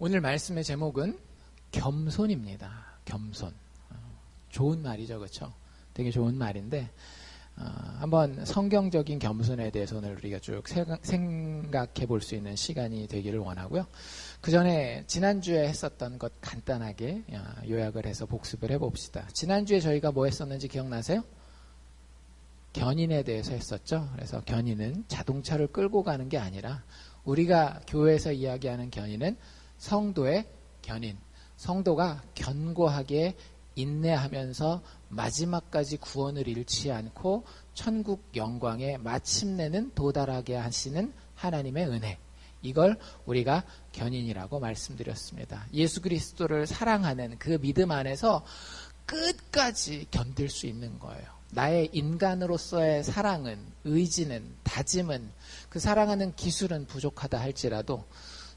오늘 말씀의 제목은 겸손입니다. 겸손. 좋은 말이죠, 그렇죠? 되게 좋은 말인데 한번 성경적인 겸손에 대해서 오늘 우리가 쭉 생각해 볼 수 있는 시간이 되기를 원하고요. 그 전에 지난주에 했었던 것 간단하게 요약을 해서 복습을 해봅시다. 지난주에 저희가 뭐 했었는지 기억나세요? 견인에 대해서 했었죠. 그래서 견인은 자동차를 끌고 가는 게 아니라 우리가 교회에서 이야기하는 견인은 성도의 견인. 성도가 견고하게 인내하면서 마지막까지 구원을 잃지 않고 천국 영광에 마침내는 도달하게 하시는 하나님의 은혜. 이걸 우리가 견인이라고 말씀드렸습니다. 예수 그리스도를 사랑하는 그 믿음 안에서 끝까지 견딜 수 있는 거예요. 나의 인간으로서의 사랑은, 의지는, 다짐은, 그 사랑하는 기술은 부족하다 할지라도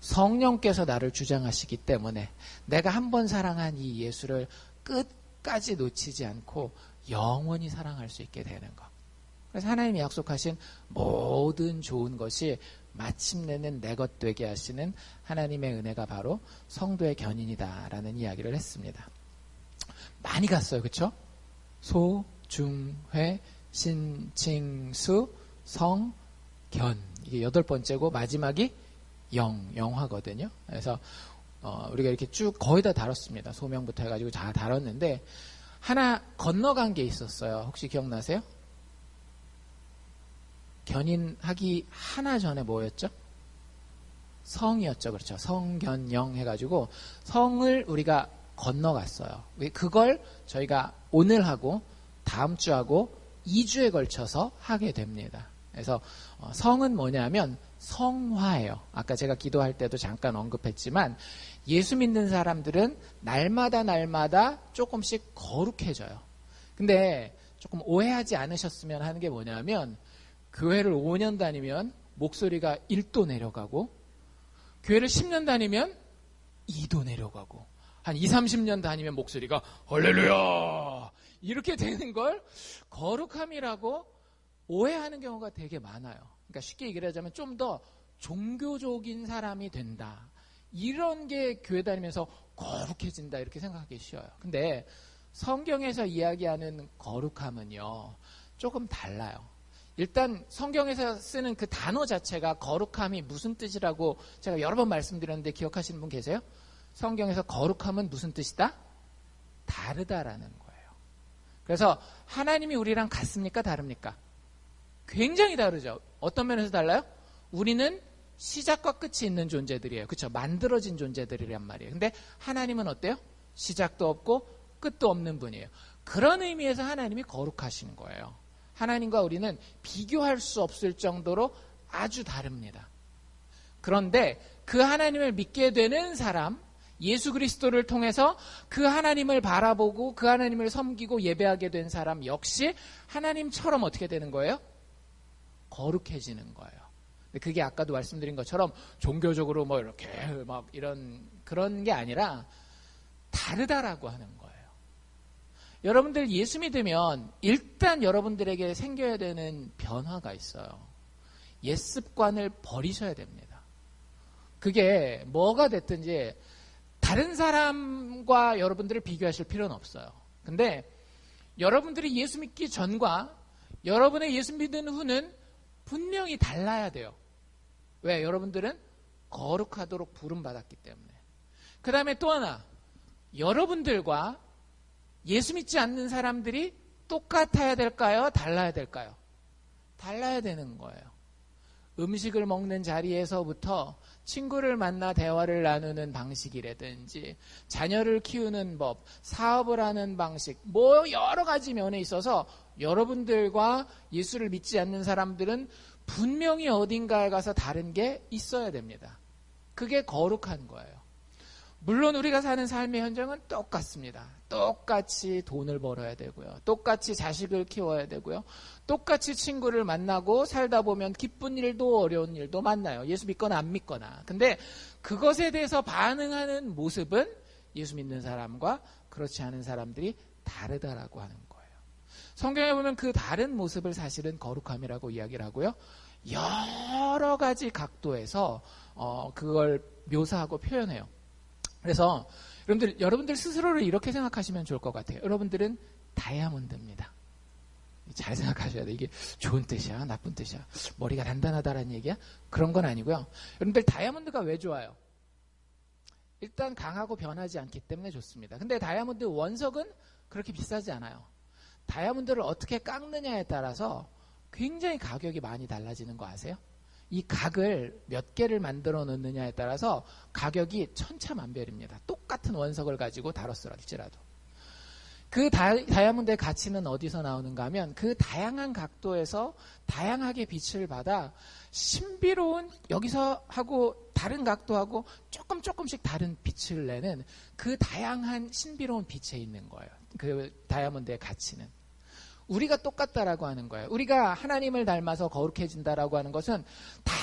성령께서 나를 주장하시기 때문에 내가 한 번 사랑한 이 예수를 끝까지 놓치지 않고 영원히 사랑할 수 있게 되는 것. 그래서 하나님이 약속하신 모든 좋은 것이 마침내는 내 것 되게 하시는 하나님의 은혜가 바로 성도의 견인이다라는 이야기를 했습니다. 많이 갔어요. 그렇죠? 소, 중, 회, 신, 칭, 수, 성, 견. 이게 8번째고 마지막이 영화거든요. 그래서 우리가 이렇게 쭉 거의 다 다뤘습니다. 소명부터 해가지고 다 다뤘는데 하나 건너간 게 있었어요. 혹시 기억나세요? 견인하기 하나 전에 뭐였죠? 성이었죠. 그렇죠. 성견영 해가지고 성을 우리가 건너갔어요. 그걸 저희가 오늘 하고 다음 주하고 2주에 걸쳐서 하게 됩니다. 그래서 성은 뭐냐면 성화예요. 아까 제가 기도할 때도 잠깐 언급했지만 예수 믿는 사람들은 날마다 조금씩 거룩해져요. 근데 조금 오해하지 않으셨으면 하는 게 뭐냐면 교회를 5년 다니면 목소리가 1도 내려가고 교회를 10년 다니면 2도 내려가고 한 20, 30년 다니면 목소리가 할렐루야 이렇게 되는 걸 거룩함이라고 오해하는 경우가 되게 많아요. 그러니까 쉽게 얘기를 하자면 좀 더 종교적인 사람이 된다. 이런 게 교회 다니면서 거룩해진다 이렇게 생각하기 쉬워요. 근데 성경에서 이야기하는 거룩함은요. 조금 달라요. 일단 성경에서 쓰는 그 단어 자체가 거룩함이 무슨 뜻이라고 제가 여러 번 말씀드렸는데 기억하시는 분 계세요? 성경에서 거룩함은 무슨 뜻이다? 다르다라는 거예요. 그래서 하나님이 우리랑 같습니까? 다릅니까? 굉장히 다르죠. 어떤 면에서 달라요? 우리는 시작과 끝이 있는 존재들이에요. 그렇죠? 만들어진 존재들이란 말이에요. 근데 하나님은 어때요? 시작도 없고 끝도 없는 분이에요. 그런 의미에서 하나님이 거룩하신 거예요. 하나님과 우리는 비교할 수 없을 정도로 아주 다릅니다. 그런데 그 하나님을 믿게 되는 사람, 예수 그리스도를 통해서 그 하나님을 바라보고 그 하나님을 섬기고 예배하게 된 사람 역시 하나님처럼 어떻게 되는 거예요? 거룩해지는 거예요. 근데 그게 아까도 말씀드린 것처럼 종교적으로 뭐 이렇게 막 이런 그런 게 아니라 다르다라고 하는 거예요. 여러분들 예수 믿으면 일단 여러분들에게 생겨야 되는 변화가 있어요. 옛 습관을 버리셔야 됩니다. 그게 뭐가 됐든지 다른 사람과 여러분들을 비교하실 필요는 없어요. 근데 여러분들이 예수 믿기 전과 여러분의 예수 믿은 후는 분명히 달라야 돼요. 왜? 여러분들은 거룩하도록 부름받았기 때문에. 그 다음에 또 하나, 여러분들과 예수 믿지 않는 사람들이 똑같아야 될까요? 달라야 될까요? 달라야 되는 거예요. 음식을 먹는 자리에서부터 친구를 만나 대화를 나누는 방식이라든지 자녀를 키우는 법, 사업을 하는 방식, 뭐 여러 가지 면에 있어서 여러분들과 예수를 믿지 않는 사람들은 분명히 어딘가에 가서 다른 게 있어야 됩니다. 그게 거룩한 거예요. 물론 우리가 사는 삶의 현장은 똑같습니다. 똑같이 돈을 벌어야 되고요. 똑같이 자식을 키워야 되고요. 똑같이 친구를 만나고 살다 보면 기쁜 일도 어려운 일도 만나요. 예수 믿거나 안 믿거나. 근데 그것에 대해서 반응하는 모습은 예수 믿는 사람과 그렇지 않은 사람들이 다르다라고 하는 거예요. 성경에 보면 그 다른 모습을 사실은 거룩함이라고 이야기를 하고요. 여러 가지 각도에서 그걸 묘사하고 표현해요. 그래서 여러분들 스스로를 이렇게 생각하시면 좋을 것 같아요. 여러분들은 다이아몬드입니다. 잘 생각하셔야 돼. 이게 좋은 뜻이야, 나쁜 뜻이야, 머리가 단단하다라는 얘기야? 그런 건 아니고요. 여러분들 다이아몬드가 왜 좋아요? 일단 강하고 변하지 않기 때문에 좋습니다. 근데 다이아몬드 원석은 그렇게 비싸지 않아요. 다이아몬드를 어떻게 깎느냐에 따라서 굉장히 가격이 많이 달라지는 거 아세요? 이 각을 몇 개를 만들어 놓느냐에 따라서 가격이 천차만별입니다. 똑같은 원석을 가지고 다뤘을지라도. 그 다이아몬드의 가치는 어디서 나오는가 하면 그 다양한 각도에서 다양하게 빛을 받아 신비로운, 여기서 하고 다른 각도하고 조금씩 다른 빛을 내는 그 다양한 신비로운 빛에 있는 거예요. 그 다이아몬드의 가치는. 우리가 똑같다라고 하는 거예요. 우리가 하나님을 닮아서 거룩해진다라고 하는 것은 다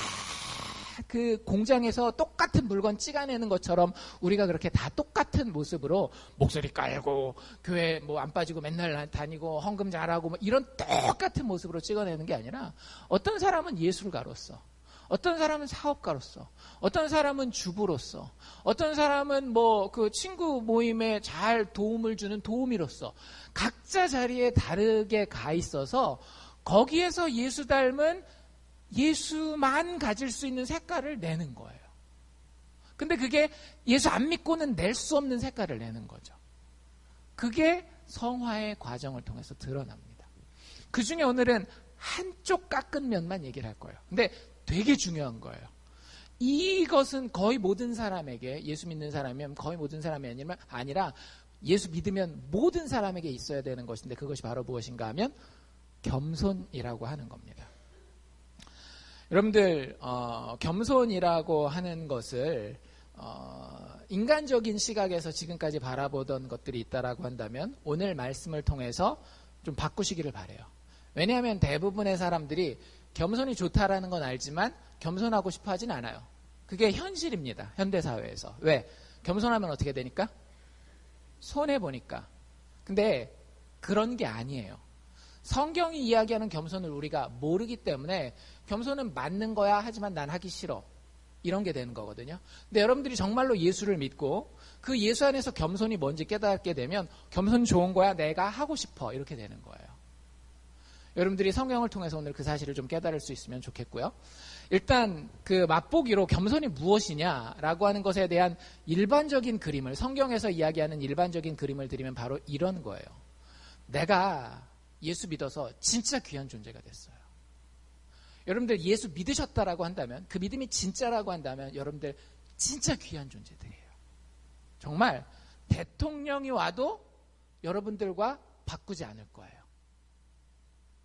그 공장에서 똑같은 물건 찍어내는 것처럼 우리가 그렇게 다 똑같은 모습으로 목소리 깔고 교회 뭐 안 빠지고 맨날 다니고 헌금 잘하고 뭐 이런 똑같은 모습으로 찍어내는 게 아니라, 어떤 사람은 예술가로서, 어떤 사람은 사업가로서, 어떤 사람은 주부로서, 어떤 사람은 뭐 그 친구 모임에 잘 도움을 주는 도우미로서 각자 자리에 다르게 가 있어서 거기에서 예수 닮은, 예수만 가질 수 있는 색깔을 내는 거예요. 근데 그게 예수 안 믿고는 낼 수 없는 색깔을 내는 거죠. 그게 성화의 과정을 통해서 드러납니다. 그 중에 오늘은 한쪽 깎은 면만 얘기를 할 거예요. 근데 되게 중요한 거예요. 이것은 거의 모든 사람에게, 예수 믿는 사람이면 거의 모든 사람이 아니라 예수 믿으면 모든 사람에게 있어야 되는 것인데, 그것이 바로 무엇인가 하면 겸손이라고 하는 겁니다. 여러분들 겸손이라고 하는 것을 인간적인 시각에서 지금까지 바라보던 것들이 있다라고 한다면 오늘 말씀을 통해서 좀 바꾸시기를 바라요. 왜냐하면 대부분의 사람들이 겸손이 좋다라는 건 알지만 겸손하고 싶어 하진 않아요. 그게 현실입니다. 현대사회에서. 왜? 겸손하면 어떻게 되니까? 손해보니까. 근데 그런 게 아니에요. 성경이 이야기하는 겸손을 우리가 모르기 때문에 겸손은 맞는 거야, 하지만 난 하기 싫어, 이런 게 되는 거거든요. 근데 여러분들이 정말로 예수를 믿고 그 예수 안에서 겸손이 뭔지 깨닫게 되면 겸손 좋은 거야, 내가 하고 싶어, 이렇게 되는 거예요. 여러분들이 성경을 통해서 오늘 그 사실을 좀 깨달을 수 있으면 좋겠고요. 일단 그 맛보기로 겸손이 무엇이냐라고 하는 것에 대한 일반적인 그림을, 성경에서 이야기하는 일반적인 그림을 드리면 바로 이런 거예요. 내가 예수 믿어서 진짜 귀한 존재가 됐어요. 여러분들 예수 믿으셨다라고 한다면, 그 믿음이 진짜라고 한다면 여러분들 진짜 귀한 존재들이에요. 정말 대통령이 와도 여러분들과 바꾸지 않을 거예요.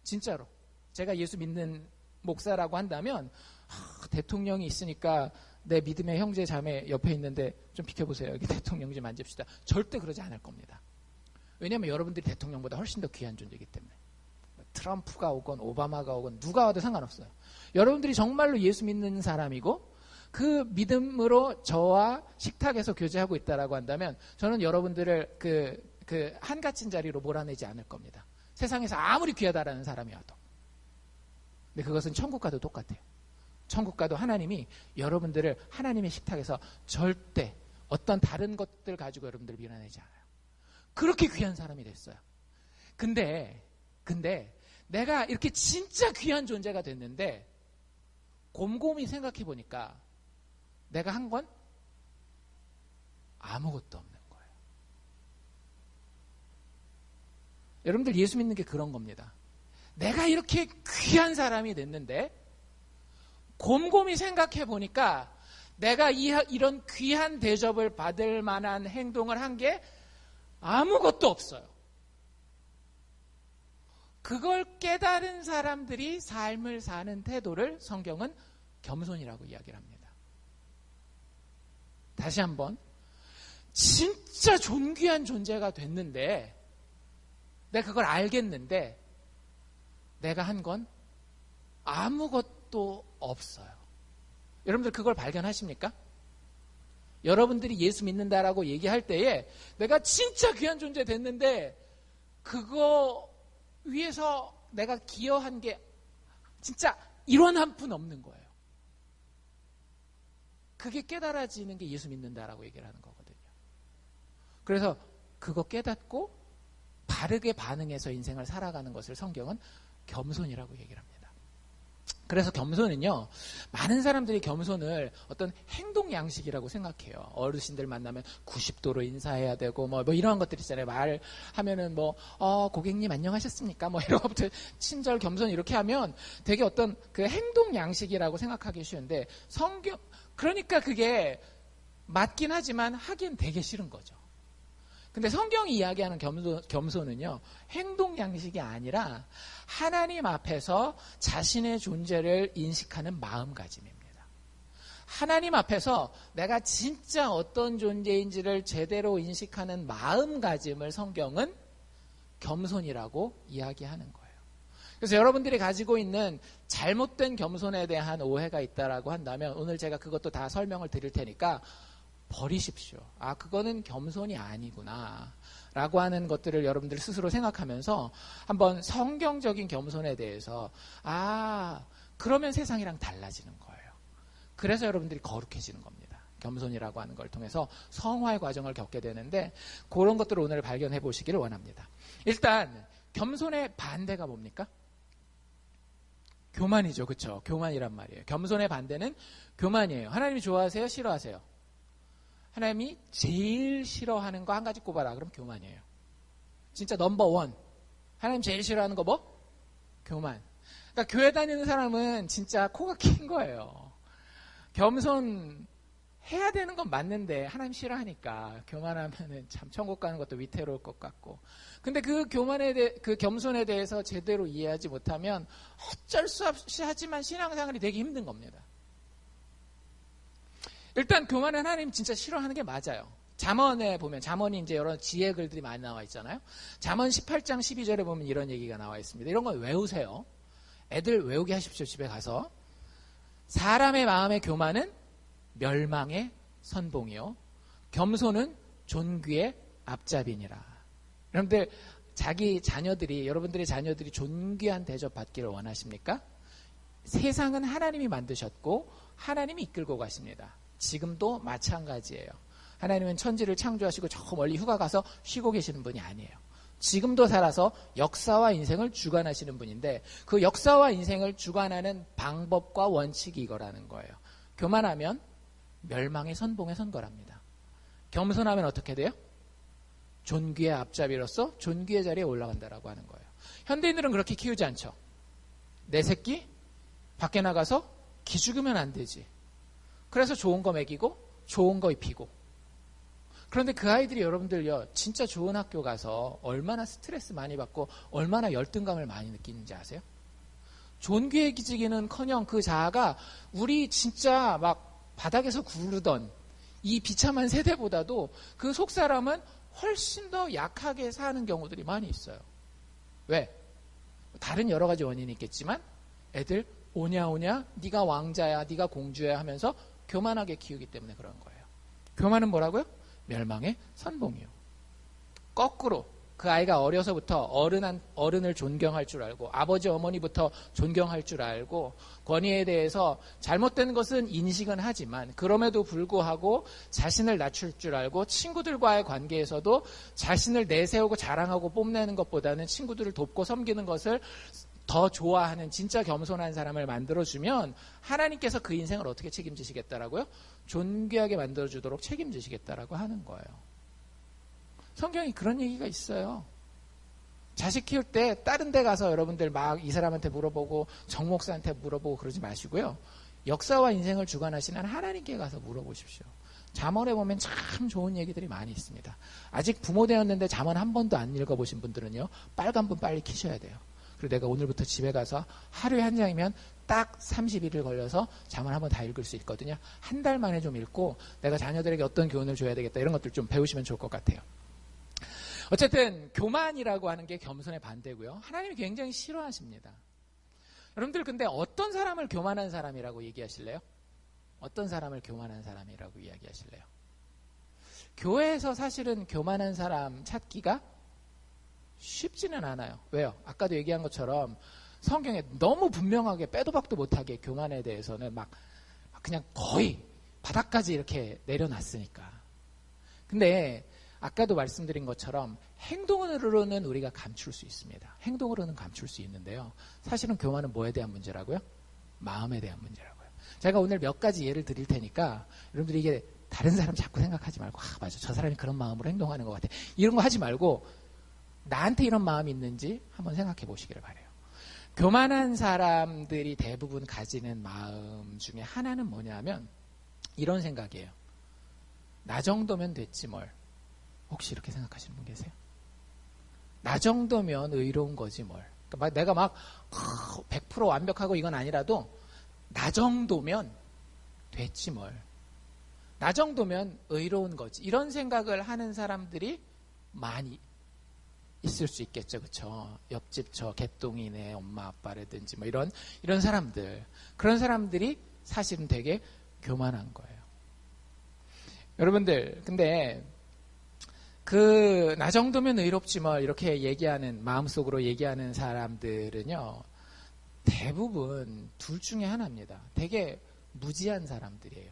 진짜로. 제가 예수 믿는 목사라고 한다면 대통령이 있으니까 내 믿음의 형제 자매 옆에 있는데 좀 비켜보세요, 여기 대통령 좀 만집시다, 절대 그러지 않을 겁니다. 왜냐하면 여러분들이 대통령보다 훨씬 더 귀한 존재이기 때문에. 트럼프가 오건 오바마가 오건 누가 와도 상관없어요. 여러분들이 정말로 예수 믿는 사람이고 그 믿음으로 저와 식탁에서 교제하고 있다라고 한다면 저는 여러분들을 그 한가진 자리로 몰아내지 않을 겁니다. 세상에서 아무리 귀하다라는 사람이 와도. 근데 그것은 천국과도 똑같아요. 천국과도 하나님이 여러분들을 하나님의 식탁에서 절대 어떤 다른 것들 가지고 여러분들을 밀어내지 않아요. 그렇게 귀한 사람이 됐어요. 근데 내가 이렇게 진짜 귀한 존재가 됐는데 곰곰이 생각해 보니까 내가 한 건 아무것도 없는 거예요. 여러분들 예수 믿는 게 그런 겁니다. 내가 이렇게 귀한 사람이 됐는데 곰곰이 생각해 보니까 내가 이런 귀한 대접을 받을 만한 행동을 한 게 아무것도 없어요. 그걸 깨달은 사람들이 삶을 사는 태도를 성경은 겸손이라고 이야기를 합니다. 다시 한번, 진짜 존귀한 존재가 됐는데 내가 그걸 알겠는데 내가 한 건 아무것도 없어요. 여러분들 그걸 발견하십니까? 여러분들이 예수 믿는다라고 얘기할 때에 내가 진짜 귀한 존재 됐는데 그거 위에서 내가 기여한 게 진짜 1원 한 푼 없는 거예요. 그게 깨달아지는 게 예수 믿는다라고 얘기를 하는 거거든요. 그래서 그거 깨닫고 바르게 반응해서 인생을 살아가는 것을 성경은 겸손이라고 얘기를 합니다. 그래서 겸손은요, 많은 사람들이 겸손을 어떤 행동 양식이라고 생각해요. 어르신들 만나면 90도로 인사해야 되고, 뭐 이런 것들 있잖아요. 말하면은 고객님 안녕하셨습니까? 이런 것부터 친절, 겸손 이렇게 하면 되게 어떤 그 행동 양식이라고 생각하기 쉬운데, 그러니까 그게 맞긴 하지만 하긴 되게 싫은 거죠. 근데 성경이 이야기하는 겸손은요, 행동 양식이 아니라 하나님 앞에서 자신의 존재를 인식하는 마음가짐입니다. 하나님 앞에서 내가 진짜 어떤 존재인지를 제대로 인식하는 마음가짐을 성경은 겸손이라고 이야기하는 거예요. 그래서 여러분들이 가지고 있는 잘못된 겸손에 대한 오해가 있다라고 한다면 오늘 제가 그것도 다 설명을 드릴 테니까 버리십시오. 그거는 겸손이 아니구나 라고 하는 것들을 여러분들 스스로 생각하면서 한번 성경적인 겸손에 대해서 그러면 세상이랑 달라지는 거예요. 그래서 여러분들이 거룩해지는 겁니다. 겸손이라고 하는 걸 통해서 성화의 과정을 겪게 되는데 그런 것들을 오늘 발견해 보시기를 원합니다. 일단 겸손의 반대가 뭡니까? 교만이죠. 그렇죠? 교만이란 말이에요. 겸손의 반대는 교만이에요. 하나님이 좋아하세요? 싫어하세요? 하나님이 제일 싫어하는 거 한 가지 꼽아라. 그럼 교만이에요. 진짜 넘버원. 하나님 제일 싫어하는 거 뭐? 교만. 그러니까 교회 다니는 사람은 진짜 코가 긴 거예요. 겸손 해야 되는 건 맞는데 하나님 싫어하니까 교만하면은 참 천국 가는 것도 위태로울 것 같고. 근데 그 겸손에 대해서 제대로 이해하지 못하면 어쩔 수 없이 하지만 신앙생활이 되게 힘든 겁니다. 일단 교만은 하나님 진짜 싫어하는 게 맞아요. 잠언에 보면 잠언이 이제 여러 지혜 글들이 많이 나와 있잖아요. 잠언 18장 12절에 보면 이런 얘기가 나와 있습니다. 이런 걸 외우세요. 애들 외우게 하십시오. 집에 가서. 사람의 마음의 교만은 멸망의 선봉이요. 겸손은 존귀의 앞잡이니라. 여러분들 여러분들의 자녀들이 존귀한 대접 받기를 원하십니까? 세상은 하나님이 만드셨고 하나님이 이끌고 가십니다. 지금도 마찬가지예요. 하나님은 천지를 창조하시고 저 멀리 휴가 가서 쉬고 계시는 분이 아니에요. 지금도 살아서 역사와 인생을 주관하시는 분인데 그 역사와 인생을 주관하는 방법과 원칙이 이거라는 거예요. 교만하면 멸망의 선봉에 선 거랍니다. 겸손하면 어떻게 돼요? 존귀의 앞잡이로서 존귀의 자리에 올라간다라고 하는 거예요. 현대인들은 그렇게 키우지 않죠. 내 새끼 밖에 나가서 기죽으면 안 되지. 그래서 좋은 거 먹이고 좋은 거 입히고. 그런데 그 아이들이 여러분들요, 진짜 좋은 학교 가서 얼마나 스트레스 많이 받고 얼마나 열등감을 많이 느끼는지 아세요? 존귀의 기지기는커녕 그 자아가 우리 진짜 막 바닥에서 구르던 이 비참한 세대보다도 그 속사람은 훨씬 더 약하게 사는 경우들이 많이 있어요. 왜? 다른 여러 가지 원인이 있겠지만 애들 오냐 네가 왕자야 네가 공주야 하면서 교만하게 키우기 때문에 그런 거예요. 교만은 뭐라고요? 멸망의 선봉이요. 거꾸로 그 아이가 어려서부터 어른을 존경할 줄 알고 아버지 어머니부터 존경할 줄 알고 권위에 대해서 잘못된 것은 인식은 하지만 그럼에도 불구하고 자신을 낮출 줄 알고 친구들과의 관계에서도 자신을 내세우고 자랑하고 뽐내는 것보다는 친구들을 돕고 섬기는 것을 더 좋아하는 진짜 겸손한 사람을 만들어주면 하나님께서 그 인생을 어떻게 책임지시겠다라고요? 존귀하게 만들어주도록 책임지시겠다라고 하는 거예요. 성경이 그런 얘기가 있어요. 자식 키울 때 다른 데 가서 여러분들 막 이 사람한테 물어보고 정 목사한테 물어보고 그러지 마시고요. 역사와 인생을 주관하시는 하나님께 가서 물어보십시오. 잠언에 보면 참 좋은 얘기들이 많이 있습니다. 아직 부모 되었는데 잠언 한 번도 안 읽어보신 분들은요. 빨간불 빨리 켜셔야 돼요. 그리고 내가 오늘부터 집에 가서 하루에 한 장이면 딱 30일을 걸려서 잠언 한번 다 읽을 수 있거든요. 한 달 만에 좀 읽고 내가 자녀들에게 어떤 교훈을 줘야 되겠다 이런 것들 좀 배우시면 좋을 것 같아요. 어쨌든 교만이라고 하는 게 겸손의 반대고요. 하나님이 굉장히 싫어하십니다. 여러분들 근데 어떤 사람을 교만한 사람이라고 얘기하실래요? 어떤 사람을 교만한 사람이라고 이야기하실래요? 교회에서 사실은 교만한 사람 찾기가 쉽지는 않아요. 왜요? 아까도 얘기한 것처럼 성경에 너무 분명하게 빼도 박도 못하게 교만에 대해서는 막 그냥 거의 바닥까지 이렇게 내려놨으니까. 근데 아까도 말씀드린 것처럼 행동으로는 우리가 감출 수 있습니다. 행동으로는 감출 수 있는데요. 사실은 교만은 뭐에 대한 문제라고요? 마음에 대한 문제라고요. 제가 오늘 몇 가지 예를 드릴 테니까 여러분들이 이게 다른 사람 자꾸 생각하지 말고 맞아 저 사람이 그런 마음으로 행동하는 것 같아. 이런 거 하지 말고 나한테 이런 마음이 있는지 한번 생각해 보시기를 바라요. 교만한 사람들이 대부분 가지는 마음 중에 하나는 뭐냐면 이런 생각이에요. 나 정도면 됐지 뭘. 혹시 이렇게 생각하시는 분 계세요? 나 정도면 의로운 거지 뭘. 그러니까 내가 막 100% 완벽하고 이건 아니라도 나 정도면 됐지 뭘. 나 정도면 의로운 거지. 이런 생각을 하는 사람들이 많이 있을 수 있겠죠. 그렇죠? 옆집 저 개똥이네 엄마 아빠라든지 뭐 이런 사람들. 그런 사람들이 사실은 되게 교만한 거예요. 여러분들 근데 나 정도면 의롭지 뭐 이렇게 얘기하는 마음속으로 얘기하는 사람들은요. 대부분 둘 중에 하나입니다. 되게 무지한 사람들이에요.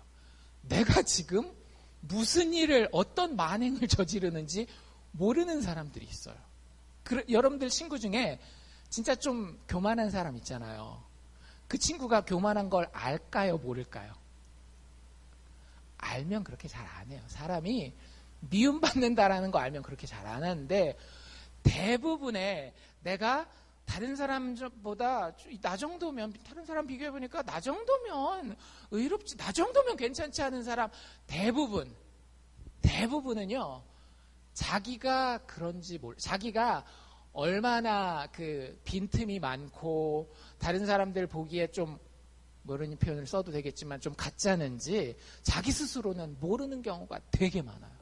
내가 지금 무슨 일을 어떤 만행을 저지르는지 모르는 사람들이 있어요. 여러분들 친구 중에 진짜 좀 교만한 사람 있잖아요. 그 친구가 교만한 걸 알까요? 모를까요? 알면 그렇게 잘 안 해요. 사람이 미움받는다라는 거 알면 그렇게 잘 안 하는데 대부분의 내가 다른 사람보다 나 정도면 다른 사람 비교해보니까 나 정도면 의롭지 나 정도면 괜찮지 않은 사람 대부분은요 자기가 그런지 자기가 얼마나 그 빈틈이 많고 다른 사람들 보기에 좀 모르는 표현을 써도 되겠지만 좀 가짜는지 자기 스스로는 모르는 경우가 되게 많아요.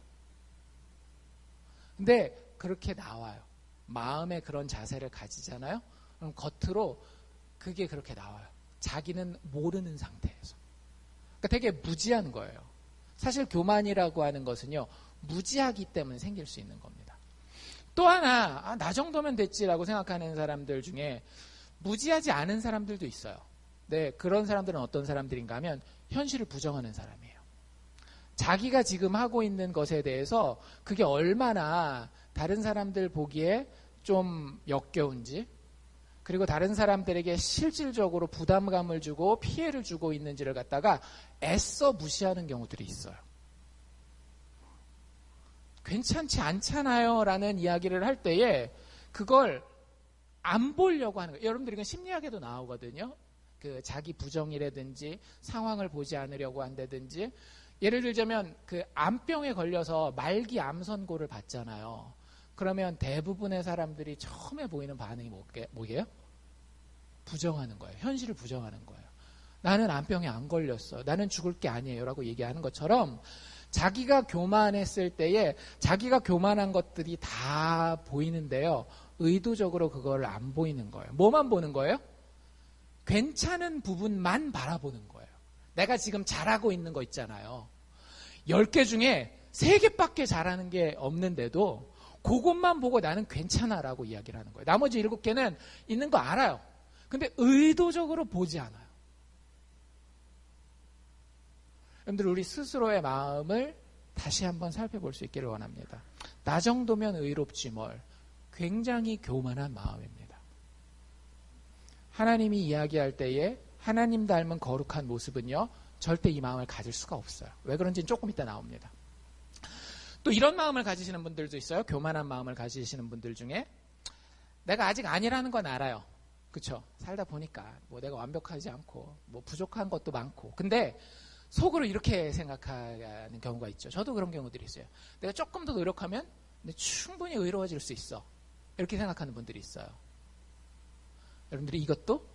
근데 그렇게 나와요. 마음에 그런 자세를 가지잖아요. 그럼 겉으로 그게 그렇게 나와요. 자기는 모르는 상태에서. 그러니까 되게 무지한 거예요. 사실 교만이라고 하는 것은요. 무지하기 때문에 생길 수 있는 겁니다. 또 하나 나 정도면 됐지라고 생각하는 사람들 중에 무지하지 않은 사람들도 있어요. 네, 그런 사람들은 어떤 사람들인가 하면 현실을 부정하는 사람이에요. 자기가 지금 하고 있는 것에 대해서 그게 얼마나 다른 사람들 보기에 좀 역겨운지 그리고 다른 사람들에게 실질적으로 부담감을 주고 피해를 주고 있는지를 갖다가 애써 무시하는 경우들이 있어요. 괜찮지 않잖아요 라는 이야기를 할 때에 그걸 안 보려고 하는 거예요. 여러분들 이건 심리학에도 나오거든요. 그 자기 부정이라든지 상황을 보지 않으려고 한다든지 예를 들자면 그 암병에 걸려서 말기 암 선고를 받잖아요. 그러면 대부분의 사람들이 처음에 보이는 반응이 뭐게요? 부정하는 거예요. 현실을 부정하는 거예요. 나는 암병에 안 걸렸어. 나는 죽을 게 아니에요. 라고 얘기하는 것처럼 자기가 교만했을 때에 자기가 교만한 것들이 다 보이는데요. 의도적으로 그걸 안 보이는 거예요. 뭐만 보는 거예요? 괜찮은 부분만 바라보는 거예요. 내가 지금 잘하고 있는 거 있잖아요. 10개 중에 3개밖에 잘하는 게 없는데도 그것만 보고 나는 괜찮아라고 이야기를 하는 거예요. 나머지 7개는 있는 거 알아요. 근데 의도적으로 보지 않아요. 여러분들 우리 스스로의 마음을 다시 한번 살펴볼 수 있기를 원합니다. 나 정도면 의롭지 뭘. 굉장히 교만한 마음입니다. 하나님이 이야기할 때에 하나님 닮은 거룩한 모습은요. 절대 이 마음을 가질 수가 없어요. 왜 그런지는 조금 이따 나옵니다. 또 이런 마음을 가지시는 분들도 있어요. 교만한 마음을 가지시는 분들 중에 내가 아직 아니라는 건 알아요. 그렇죠? 살다 보니까 뭐 내가 완벽하지 않고 뭐 부족한 것도 많고 근데 속으로 이렇게 생각하는 경우가 있죠. 저도 그런 경우들이 있어요. 내가 조금 더 노력하면 충분히 의로워질 수 있어. 이렇게 생각하는 분들이 있어요. 여러분들이 이것도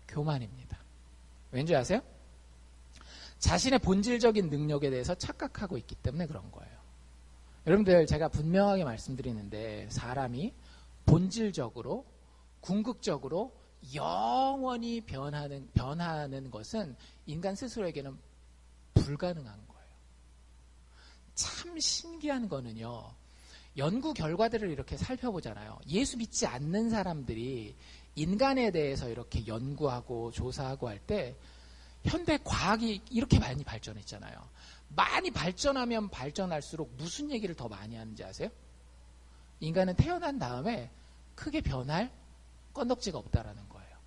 교만입니다. 왠지 아세요? 자신의 본질적인 능력에 대해서 착각하고 있기 때문에 그런 거예요. 여러분들 제가 분명하게 말씀드리는데 사람이 본질적으로 궁극적으로 영원히 변하는 것은 인간 스스로에게는 불가능한 거예요. 참 신기한 거는요. 연구 결과들을 이렇게 살펴보잖아요. 예수 믿지 않는 사람들이 인간에 대해서 이렇게 연구하고 조사하고 할 때 현대 과학이 이렇게 많이 발전했잖아요. 많이 발전하면 발전할수록 무슨 얘기를 더 많이 하는지 아세요? 인간은 태어난 다음에 크게 변할 건덕지가 없다라는 거예요.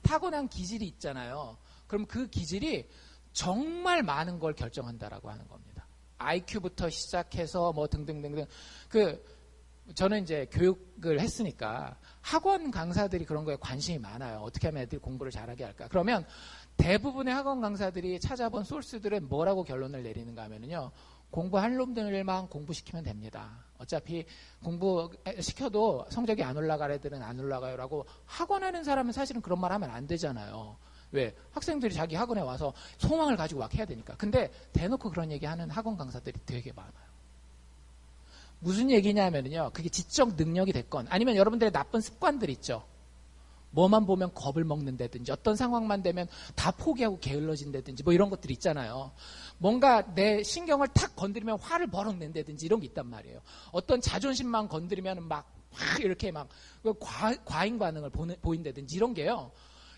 타고난 기질이 있잖아요. 그럼 그 기질이 정말 많은 걸 결정한다라고 하는 겁니다. IQ부터 시작해서 뭐 등등등등. 저는 이제 교육을 했으니까 학원 강사들이 그런 거에 관심이 많아요. 어떻게 하면 애들이 공부를 잘하게 할까? 그러면 대부분의 학원 강사들이 찾아본 소스들은 뭐라고 결론을 내리는가 하면요. 공부할 놈들만 공부시키면 됩니다. 어차피 공부시켜도 성적이 안 올라갈 애들은 안 올라가요라고 학원 하는 사람은 사실은 그런 말 하면 안 되잖아요. 왜? 학생들이 자기 학원에 와서 소망을 가지고 막 해야 되니까. 근데 대놓고 그런 얘기 하는 학원 강사들이 되게 많아요. 무슨 얘기냐면요. 그게 지적 능력이 됐건 아니면 여러분들의 나쁜 습관들 있죠. 뭐만 보면 겁을 먹는다든지 어떤 상황만 되면 다 포기하고 게을러진다든지 뭐 이런 것들이 있잖아요. 뭔가 내 신경을 탁 건드리면 화를 버럭 낸다든지 이런 게 있단 말이에요. 어떤 자존심만 건드리면 막 이렇게 막 과잉 반응을 보인다든지 이런 게요.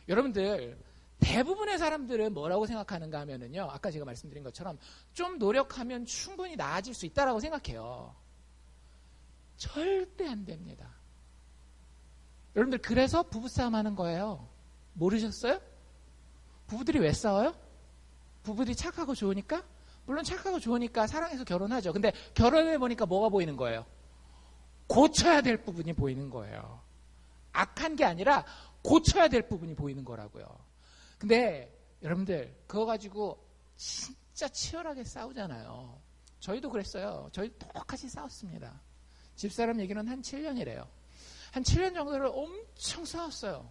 여러분들 대부분의 사람들은 뭐라고 생각하는가 하면은요. 아까 제가 말씀드린 것처럼 좀 노력하면 충분히 나아질 수 있다라고 생각해요. 절대 안 됩니다. 여러분들 그래서 부부싸움 하는 거예요. 모르셨어요? 부부들이 왜 싸워요? 부부들이 착하고 좋으니까? 물론 착하고 좋으니까 사랑해서 결혼하죠. 근데 결혼해보니까 뭐가 보이는 거예요? 고쳐야 될 부분이 보이는 거예요. 악한 게 아니라 고쳐야 될 부분이 보이는 거라고요. 근데 여러분들 그거 가지고 진짜 치열하게 싸우잖아요. 저희도 그랬어요. 저희 똑같이 싸웠습니다. 집사람 얘기는 한 7년이래요. 한 7년 정도를 엄청 싸웠어요.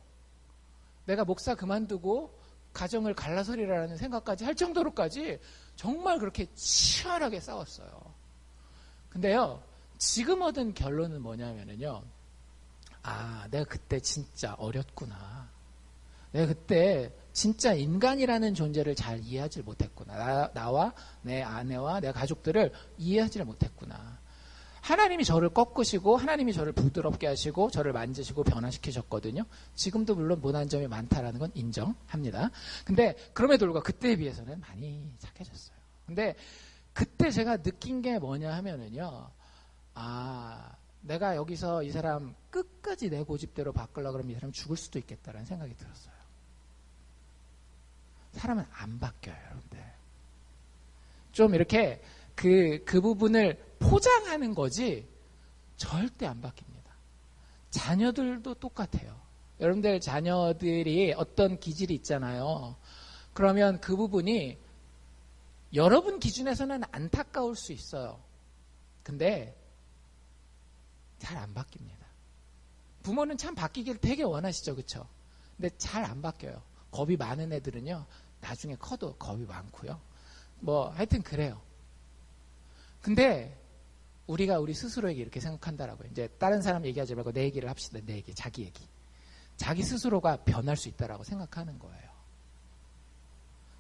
내가 목사 그만두고 가정을 갈라서리라는 생각까지 할 정도로까지 정말 그렇게 치열하게 싸웠어요. 근데요, 지금 얻은 결론은 뭐냐면요. 내가 그때 진짜 어렸구나. 내가 그때 진짜 인간이라는 존재를 잘 이해하지 못했구나. 나와 내 아내와 내 가족들을 이해하지 못했구나. 하나님이 저를 꺾으시고 하나님이 저를 부드럽게 하시고 저를 만지시고 변화시키셨거든요. 지금도 물론 못한 점이 많다라는 건 인정합니다. 근데 그럼에도 불구하고 그때에 비해서는 많이 착해졌어요. 근데 그때 제가 느낀 게 뭐냐 하면은요. 내가 여기서 이 사람 끝까지 내 고집대로 바꾸려고 그러면 이 사람 죽을 수도 있겠다라는 생각이 들었어요. 사람은 안 바뀌어요, 여러분들. 좀 이렇게 그 부분을 포장하는 거지 절대 안 바뀝니다. 자녀들도 똑같아요. 여러분들 자녀들이 어떤 기질이 있잖아요. 그러면 그 부분이 여러분 기준에서는 안타까울 수 있어요. 근데 잘 안 바뀝니다. 부모는 참 바뀌길 되게 원하시죠, 그렇죠? 근데 잘 안 바뀌어요. 겁이 많은 애들은요, 나중에 커도 겁이 많고요. 뭐 하여튼 그래요. 근데 우리가 우리 스스로에게 이렇게 생각한다라고요. 이제 다른 사람 얘기하지 말고 내 얘기를 합시다. 내 얘기, 자기 얘기. 자기 스스로가 변할 수 있다라고 생각하는 거예요.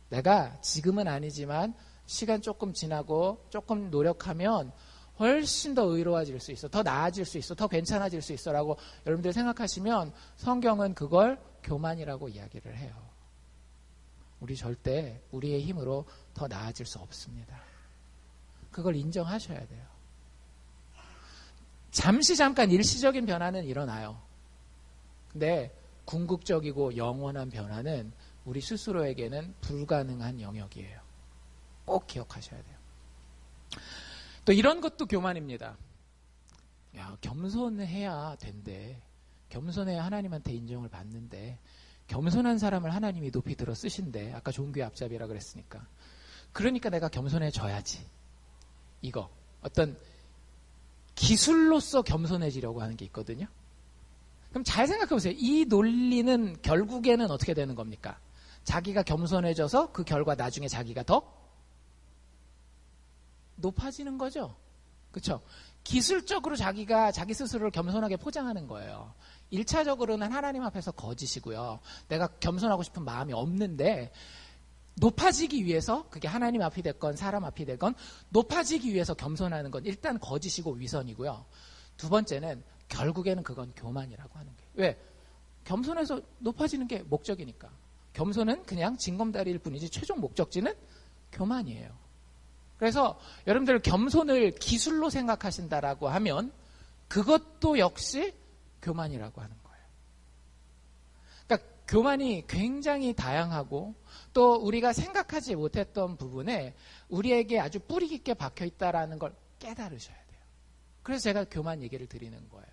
내가 지금은 아니지만 시간 조금 지나고 조금 노력하면 훨씬 더 의로워질 수 있어. 더 나아질 수 있어. 더 괜찮아질 수 있어. 라고 여러분들 생각하시면 성경은 그걸 교만이라고 이야기를 해요. 우리 절대 우리의 힘으로 더 나아질 수 없습니다. 그걸 인정하셔야 돼요. 잠깐 일시적인 변화는 일어나요. 근데 궁극적이고 영원한 변화는 우리 스스로에게는 불가능한 영역이에요. 꼭 기억하셔야 돼요. 또 이런 것도 교만입니다. 겸손해야 된대. 겸손해야 하나님한테 인정을 받는데 겸손한 사람을 하나님이 높이 들어 쓰신대. 아까 종교의 앞잡이라 그랬으니까. 그러니까 내가 겸손해져야지. 이거 어떤 기술로서 겸손해지려고 하는 게 있거든요. 그럼 잘 생각해 보세요. 이 논리는 결국에는 어떻게 되는 겁니까? 자기가 겸손해져서 그 결과 나중에 자기가 더 높아지는 거죠. 그렇죠? 기술적으로 자기가 자기 스스로를 겸손하게 포장하는 거예요. 1차적으로는 하나님 앞에서 거짓이고요. 내가 겸손하고 싶은 마음이 없는데 높아지기 위해서 그게 하나님 앞이 됐건 사람 앞이 됐건 높아지기 위해서 겸손하는 건 일단 거짓이고 위선이고요. 두 번째는 결국에는 그건 교만이라고 하는 거예요. 왜? 겸손해서 높아지는 게 목적이니까. 겸손은 그냥 징검다리일 뿐이지 최종 목적지는 교만이에요. 그래서 여러분들 겸손을 기술로 생각하신다라고 하면 그것도 역시 교만이라고 하는 거예요. 그러니까 교만이 굉장히 다양하고 또 우리가 생각하지 못했던 부분에 우리에게 아주 뿌리 깊게 박혀 있다라는 걸 깨달으셔야 돼요. 그래서 제가 교만 얘기를 드리는 거예요.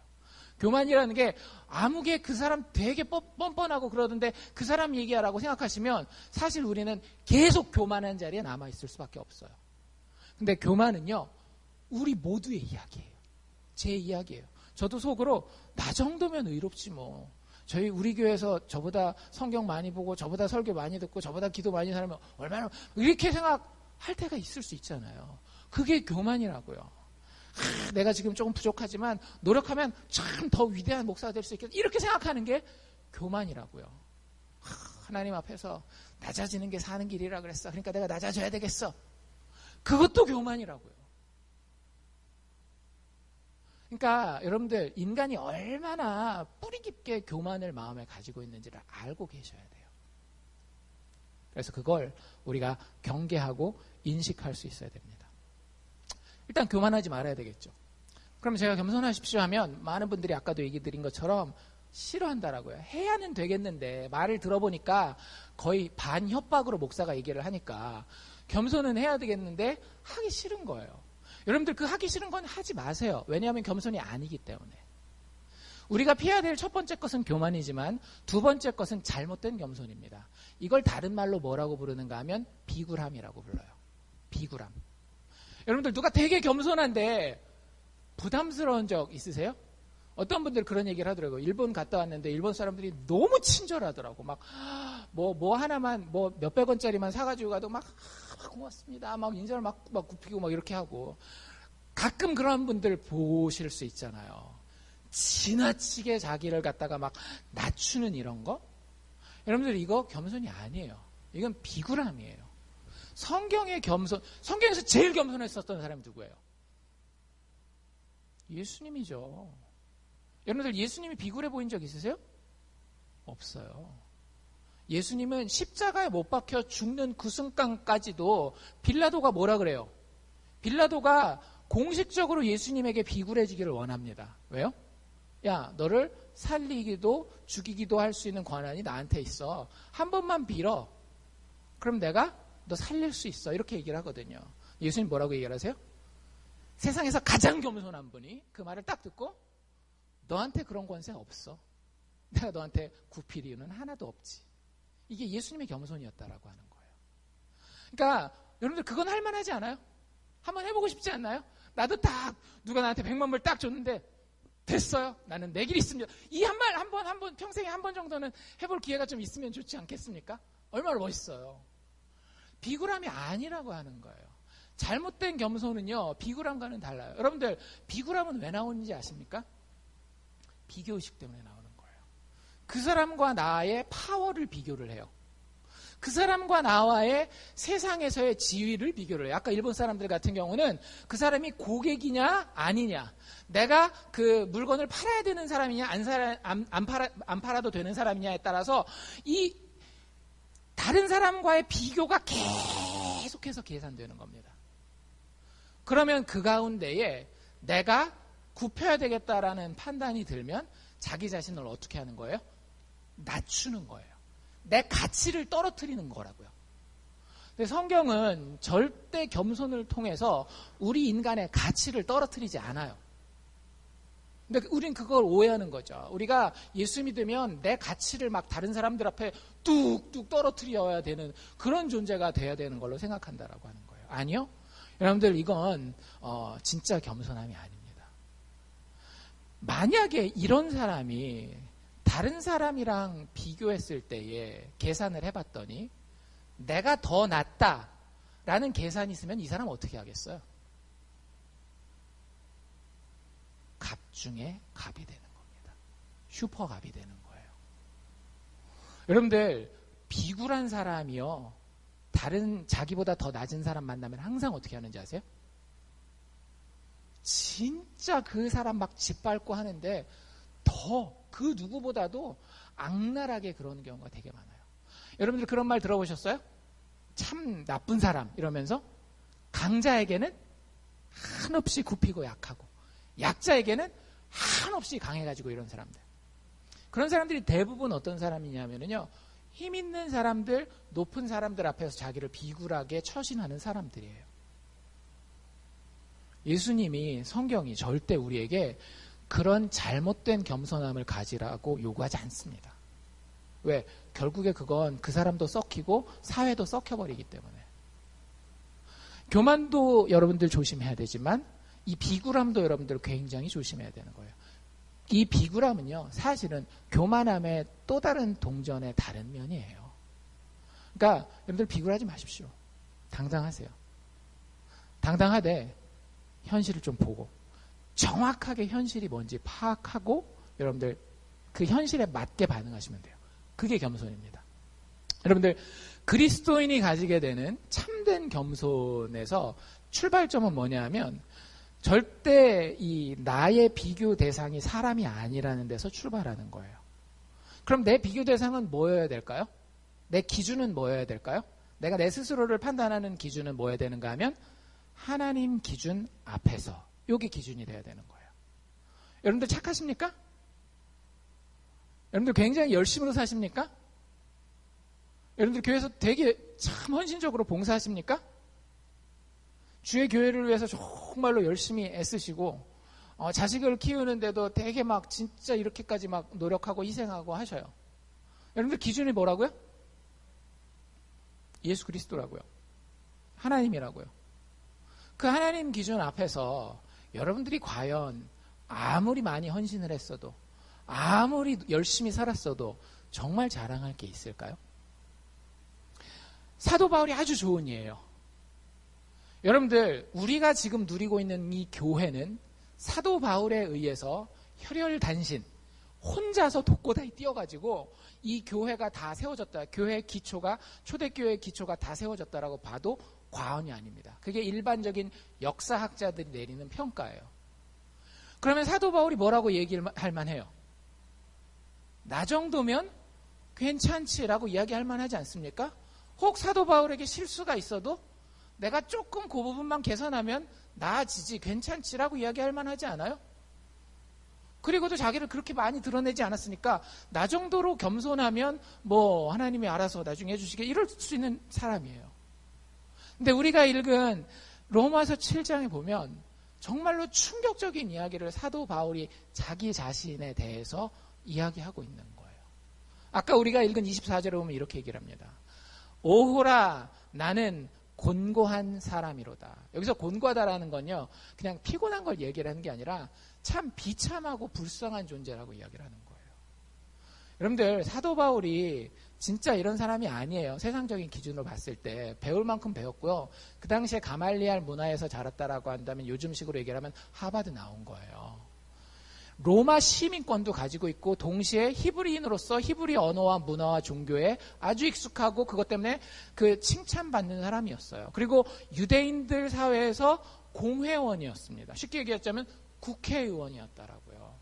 교만이라는 게 아무개 그 사람 되게 뻔뻔하고 그러던데 그 사람 얘기하라고 생각하시면 사실 우리는 계속 교만한 자리에 남아있을 수밖에 없어요. 근데 교만은요, 우리 모두의 이야기예요. 제 이야기예요. 저도 속으로 나 정도면 의롭지 뭐. 우리 교회에서 저보다 성경 많이 보고 저보다 설교 많이 듣고 저보다 기도 많이 하면 얼마나 이렇게 생각할 때가 있을 수 있잖아요. 그게 교만이라고요. 내가 지금 조금 부족하지만 노력하면 참 더 위대한 목사가 될 수 있겠다. 이렇게 생각하는 게 교만이라고요. 하나님 앞에서 낮아지는 게 사는 길이라 그랬어. 그러니까 내가 낮아져야 되겠어. 그것도 교만이라고요. 그러니까 여러분들 인간이 얼마나 뿌리 깊게 교만을 마음에 가지고 있는지를 알고 계셔야 돼요. 그래서 그걸 우리가 경계하고 인식할 수 있어야 됩니다. 일단 교만하지 말아야 되겠죠. 그럼 제가 겸손하십시오 하면 많은 분들이 아까도 얘기 드린 것처럼 싫어한다라고요. 해야는 되겠는데 말을 들어보니까 거의 반협박으로 목사가 얘기를 하니까 겸손은 해야 되겠는데 하기 싫은 거예요. 여러분들 그 하기 싫은 건 하지 마세요. 왜냐하면 겸손이 아니기 때문에. 우리가 피해야 될 첫 번째 것은 교만이지만 두 번째 것은 잘못된 겸손입니다. 이걸 다른 말로 뭐라고 부르는가 하면 비굴함이라고 불러요. 비굴함. 여러분들 누가 되게 겸손한데 부담스러운 적 있으세요? 어떤 분들 그런 얘기를 하더라고요. 일본 갔다 왔는데 일본 사람들이 너무 친절하더라고. 막 뭐 하나만 뭐 몇백 원짜리만 사가지고 가도 막 고맙습니다. 막 인사를 막 굽히고 막 이렇게 하고. 가끔 그런 분들 보실 수 있잖아요. 지나치게 자기를 갖다가 막 낮추는 이런 거. 여러분들 이거 겸손이 아니에요. 이건 비굴함이에요. 성경의 겸손, 성경에서 제일 겸손했었던 사람이 누구예요? 예수님이죠. 여러분들 예수님이 비굴해 보인 적 있으세요? 없어요. 예수님은 십자가에 못 박혀 죽는 그 순간까지도 빌라도가 뭐라 그래요? 빌라도가 공식적으로 예수님에게 비굴해지기를 원합니다. 왜요? 야, 너를 살리기도 죽이기도 할 수 있는 권한이 나한테 있어. 한 번만 빌어. 그럼 내가 너 살릴 수 있어. 이렇게 얘기를 하거든요. 예수님 뭐라고 얘기를 하세요? 세상에서 가장 겸손한 분이 그 말을 딱 듣고 너한테 그런 권세 없어. 내가 너한테 굽힐 이유는 하나도 없지. 이게 예수님의 겸손이었다라고 하는 거예요. 그러니까 여러분들 그건 할만하지 않아요? 한번 해보고 싶지 않나요? 나도 딱 누가 나한테 100만 불 딱 줬는데 됐어요. 나는 내 길이 있습니다. 이 한 말 한 번 평생에 한 번 정도는 해볼 기회가 좀 있으면 좋지 않겠습니까? 얼마나 멋있어요. 비굴함이 아니라고 하는 거예요. 잘못된 겸손은요, 비굴함과는 달라요. 여러분들, 비굴함은 왜 나오는지 아십니까? 비교의식 때문에 나오는 거예요. 그 사람과 나의 파워를 비교를 해요. 그 사람과 나와의 세상에서의 지위를 비교를 해요. 아까 일본 사람들 같은 경우는 그 사람이 고객이냐 아니냐, 내가 그 물건을 팔아야 되는 사람이냐 안 팔아도 되는 사람이냐에 따라서 이 다른 사람과의 비교가 계속해서 계산되는 겁니다. 그러면 그 가운데에 내가 굽혀야 되겠다라는 판단이 들면 자기 자신을 어떻게 하는 거예요? 낮추는 거예요. 내 가치를 떨어뜨리는 거라고요. 근데 성경은 절대 겸손을 통해서 우리 인간의 가치를 떨어뜨리지 않아요. 근데 우린 그걸 오해하는 거죠. 우리가 예수 믿으면 내 가치를 막 다른 사람들 앞에 뚝뚝 떨어뜨려야 되는 그런 존재가 돼야 되는 걸로 생각한다라고 하는 거예요. 아니요. 여러분들 이건 진짜 겸손함이 아닙니다. 만약에 이런 사람이 다른 사람이랑 비교했을 때에 계산을 해봤더니 내가 더 낫다라는 계산이 있으면 이 사람 어떻게 하겠어요? 갑 중에 갑이 되는 겁니다. 슈퍼갑이 되는 거예요. 여러분들 비굴한 사람이요, 다른 자기보다 더 낮은 사람 만나면 항상 어떻게 하는지 아세요? 진짜 그 사람 막 짓밟고 하는데 더 그 누구보다도 악랄하게 그러는 경우가 되게 많아요. 여러분들 그런 말 들어보셨어요? 참 나쁜 사람 이러면서 강자에게는 한없이 굽히고 약하고 약자에게는 한없이 강해가지고 이런 사람들. 그런 사람들이 대부분 어떤 사람이냐면요. 힘 있는 사람들, 높은 사람들 앞에서 자기를 비굴하게 처신하는 사람들이에요. 예수님이 성경이 절대 우리에게 그런 잘못된 겸손함을 가지라고 요구하지 않습니다. 왜? 결국에 그건 그 사람도 썩히고 사회도 썩혀버리기 때문에. 교만도 여러분들 조심해야 되지만 이 비굴함도 여러분들 굉장히 조심해야 되는 거예요. 이 비굴함은요, 사실은 교만함의 또 다른 동전의 다른 면이에요. 그러니까 여러분들 비굴하지 마십시오. 당당하세요. 당당하되 현실을 좀 보고 정확하게 현실이 뭔지 파악하고 여러분들 그 현실에 맞게 반응하시면 돼요. 그게 겸손입니다. 여러분들 그리스도인이 가지게 되는 참된 겸손에서 출발점은 뭐냐 하면 절대 이 나의 비교 대상이 사람이 아니라는 데서 출발하는 거예요. 그럼 내 비교 대상은 뭐여야 될까요? 내 기준은 뭐여야 될까요? 내가 내 스스로를 판단하는 기준은 뭐여야 되는가 하면 하나님 기준 앞에서 여기 기준이 돼야 되는 거예요. 여러분들 착하십니까? 여러분들 굉장히 열심으로 사십니까? 여러분들 교회에서 되게 참 헌신적으로 봉사하십니까? 주의 교회를 위해서 정말로 열심히 애쓰시고 자식을 키우는데도 되게 막 진짜 이렇게까지 막 노력하고 희생하고 하셔요. 여러분들 기준이 뭐라고요? 예수 그리스도라고요. 하나님이라고요. 그 하나님 기준 앞에서 여러분들이 과연 아무리 많이 헌신을 했어도 아무리 열심히 살았어도 정말 자랑할 게 있을까요? 사도 바울이 아주 좋은 예예요. 여러분들 우리가 지금 누리고 있는 이 교회는 사도 바울에 의해서 혈혈단신 혼자서 독고다이 뛰어가지고 이 교회가 다 세워졌다. 교회의 기초가 초대교회의 기초가 다 세워졌다라고 봐도 과언이 아닙니다. 그게 일반적인 역사학자들이 내리는 평가예요. 그러면 사도 바울이 뭐라고 얘기할 만해요? 나 정도면 괜찮지라고 이야기할 만하지 않습니까? 혹 사도 바울에게 실수가 있어도 내가 조금 그 부분만 개선하면 나아지지 괜찮지라고 이야기할 만하지 않아요? 그리고도 자기를 그렇게 많이 드러내지 않았으니까 나 정도로 겸손하면 뭐 하나님이 알아서 나중에 해주시게 이럴 수 있는 사람이에요. 근데 우리가 읽은 로마서 7장에 보면 정말로 충격적인 이야기를 사도 바울이 자기 자신에 대해서 이야기하고 있는 거예요. 아까 우리가 읽은 24절에 보면 이렇게 얘기를 합니다. 오호라 나는 곤고한 사람이로다. 여기서 곤고하다라는 건요, 그냥 피곤한 걸 얘기를 하는 게 아니라 참 비참하고 불쌍한 존재라고 이야기를 하는 거예요. 여러분들 사도 바울이 진짜 이런 사람이 아니에요. 세상적인 기준으로 봤을 때 배울 만큼 배웠고요. 그 당시에 가말리알 문화에서 자랐다라고 한다면 요즘식으로 얘기를 하면 하버드 나온 거예요. 로마 시민권도 가지고 있고 동시에 히브리인으로서 히브리 언어와 문화와 종교에 아주 익숙하고 그것 때문에 그 칭찬받는 사람이었어요. 그리고 유대인들 사회에서 공회원이었습니다. 쉽게 얘기하자면 국회의원이었다라고요.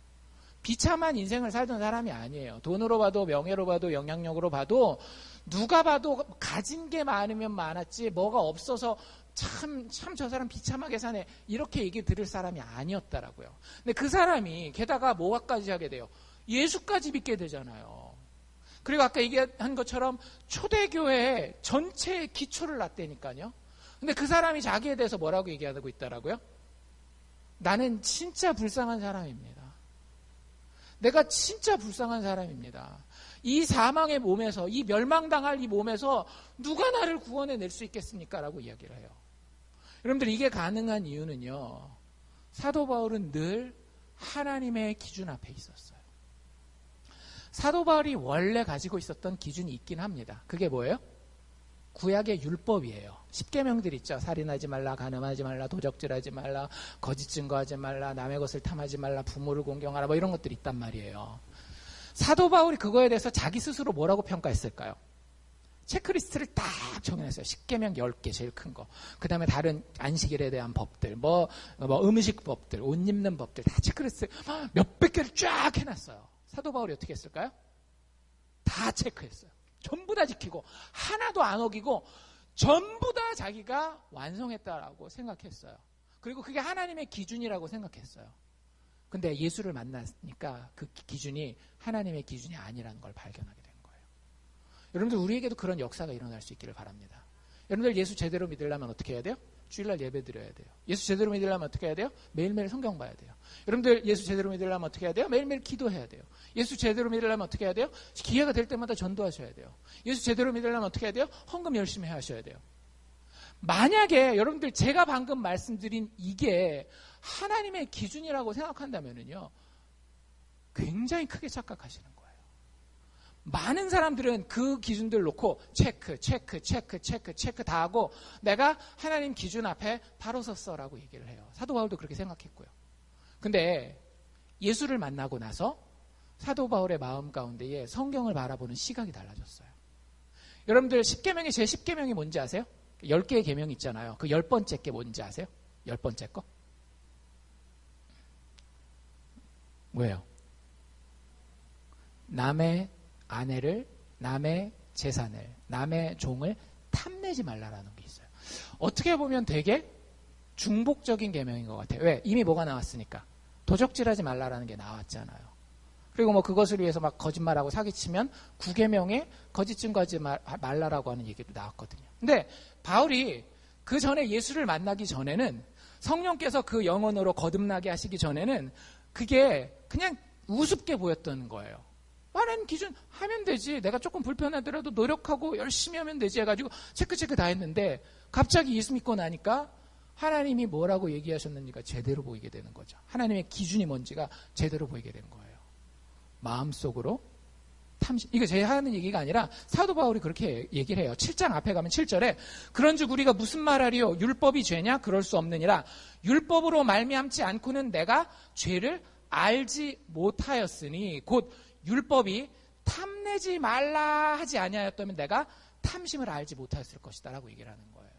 비참한 인생을 살던 사람이 아니에요. 돈으로 봐도 명예로 봐도 영향력으로 봐도 누가 봐도 가진 게 많으면 많았지 뭐가 없어서 참 저 사람 비참하게 사네 이렇게 얘기 들을 사람이 아니었다라고요. 근데 그 사람이 게다가 뭐까지 하게 돼요? 예수까지 믿게 되잖아요. 그리고 아까 얘기한 것처럼 초대교회의 전체의 기초를 놨다니까요. 근데 그 사람이 자기에 대해서 뭐라고 얘기하고 있다라고요? 나는 진짜 불쌍한 사람입니다. 내가 진짜 불쌍한 사람입니다. 이 사망의 몸에서, 이 멸망당할 이 몸에서 누가 나를 구원해낼 수 있겠습니까? 라고 이야기를 해요. 여러분들 이게 가능한 이유는요. 사도 바울은 늘 하나님의 기준 앞에 있었어요. 사도 바울이 원래 가지고 있었던 기준이 있긴 합니다. 그게 뭐예요? 구약의 율법이에요. 10계명들 있죠. 살인하지 말라, 간음하지 말라, 도적질하지 말라, 거짓 증거하지 말라, 남의 것을 탐하지 말라, 부모를 공경하라 뭐 이런 것들이 있단 말이에요. 사도 바울이 그거에 대해서 자기 스스로 뭐라고 평가했을까요? 체크리스트를 딱 정해놨어요. 10계명 10개 제일 큰 거. 그 다음에 다른 안식일에 대한 법들, 뭐 음식 법들, 옷 입는 법들 다 체크리스트 몇백 개를 쫙 해놨어요. 사도 바울이 어떻게 했을까요? 다 체크했어요. 전부 다 지키고 하나도 안 어기고 전부 다 자기가 완성했다라고 생각했어요. 그리고 그게 하나님의 기준이라고 생각했어요. 근데 예수를 만나니까 그 기준이 하나님의 기준이 아니라는 걸 발견하게 된 거예요. 여러분들, 우리에게도 그런 역사가 일어날 수 있기를 바랍니다. 여러분들, 예수 제대로 믿으려면 어떻게 해야 돼요? 주일날 예배 드려야 돼요. 예수 제대로 믿으려면 어떻게 해야 돼요? 매일매일 성경 봐야 돼요. 여러분들, 예수 제대로 믿으려면 어떻게 해야 돼요? 매일매일 기도해야 돼요. 예수 제대로 믿으려면 어떻게 해야 돼요? 기회가 될 때마다 전도하셔야 돼요. 예수 제대로 믿으려면 어떻게 해야 돼요? 헌금 열심히 하셔야 돼요. 만약에 여러분들, 제가 방금 말씀드린 이게 하나님의 기준이라고 생각한다면요, 굉장히 크게 착각하시는 거예요. 많은 사람들은 그 기준들 놓고 체크 다 하고 내가 하나님 기준 앞에 바로 섰어라고 얘기를 해요. 사도 바울도 그렇게 생각했고요. 근데 예수를 만나고 나서 사도 바울의 마음 가운데에 성경을 바라보는 시각이 달라졌어요. 여러분들, 10계명의 제 10계명이 뭔지 아세요? 10개의 계명이 있잖아요. 그 10번째 게 뭔지 아세요? 10번째 거? 뭐예요? 남의 아내를, 남의 재산을, 남의 종을 탐내지 말라라는 게 있어요. 어떻게 보면 되게 중복적인 계명인 것 같아요. 왜? 이미 뭐가 나왔으니까. 도적질하지 말라라는 게 나왔잖아요. 그리고 뭐 그것을 위해서 막 거짓말하고 사기치면 9계명에 거짓 증거하지 말라라고 하는 얘기도 나왔거든요. 근데 바울이 그 전에 예수를 만나기 전에는, 성령께서 그 영혼으로 거듭나게 하시기 전에는 그게 그냥 우습게 보였던 거예요. 하나님 기준 하면 되지. 내가 조금 불편하더라도 노력하고 열심히 하면 되지 해가지고 체크 다 했는데, 갑자기 예수 믿고 나니까 하나님이 뭐라고 얘기하셨는지가 제대로 보이게 되는 거죠. 하나님의 기준이 뭔지가 제대로 보이게 된 거예요. 마음속으로 탐심. 이거 제가 하는 얘기가 아니라 사도 바울이 그렇게 얘기를 해요. 7장 앞에 가면 7절에 그런즉 우리가 무슨 말하리요? 율법이 죄냐? 그럴 수 없느니라. 율법으로 말미암지 않고는 내가 죄를 알지 못하였으니, 곧 율법이 탐내지 말라 하지 아니하였다면 내가 탐심을 알지 못하였을 것이다 라고 얘기를 하는 거예요.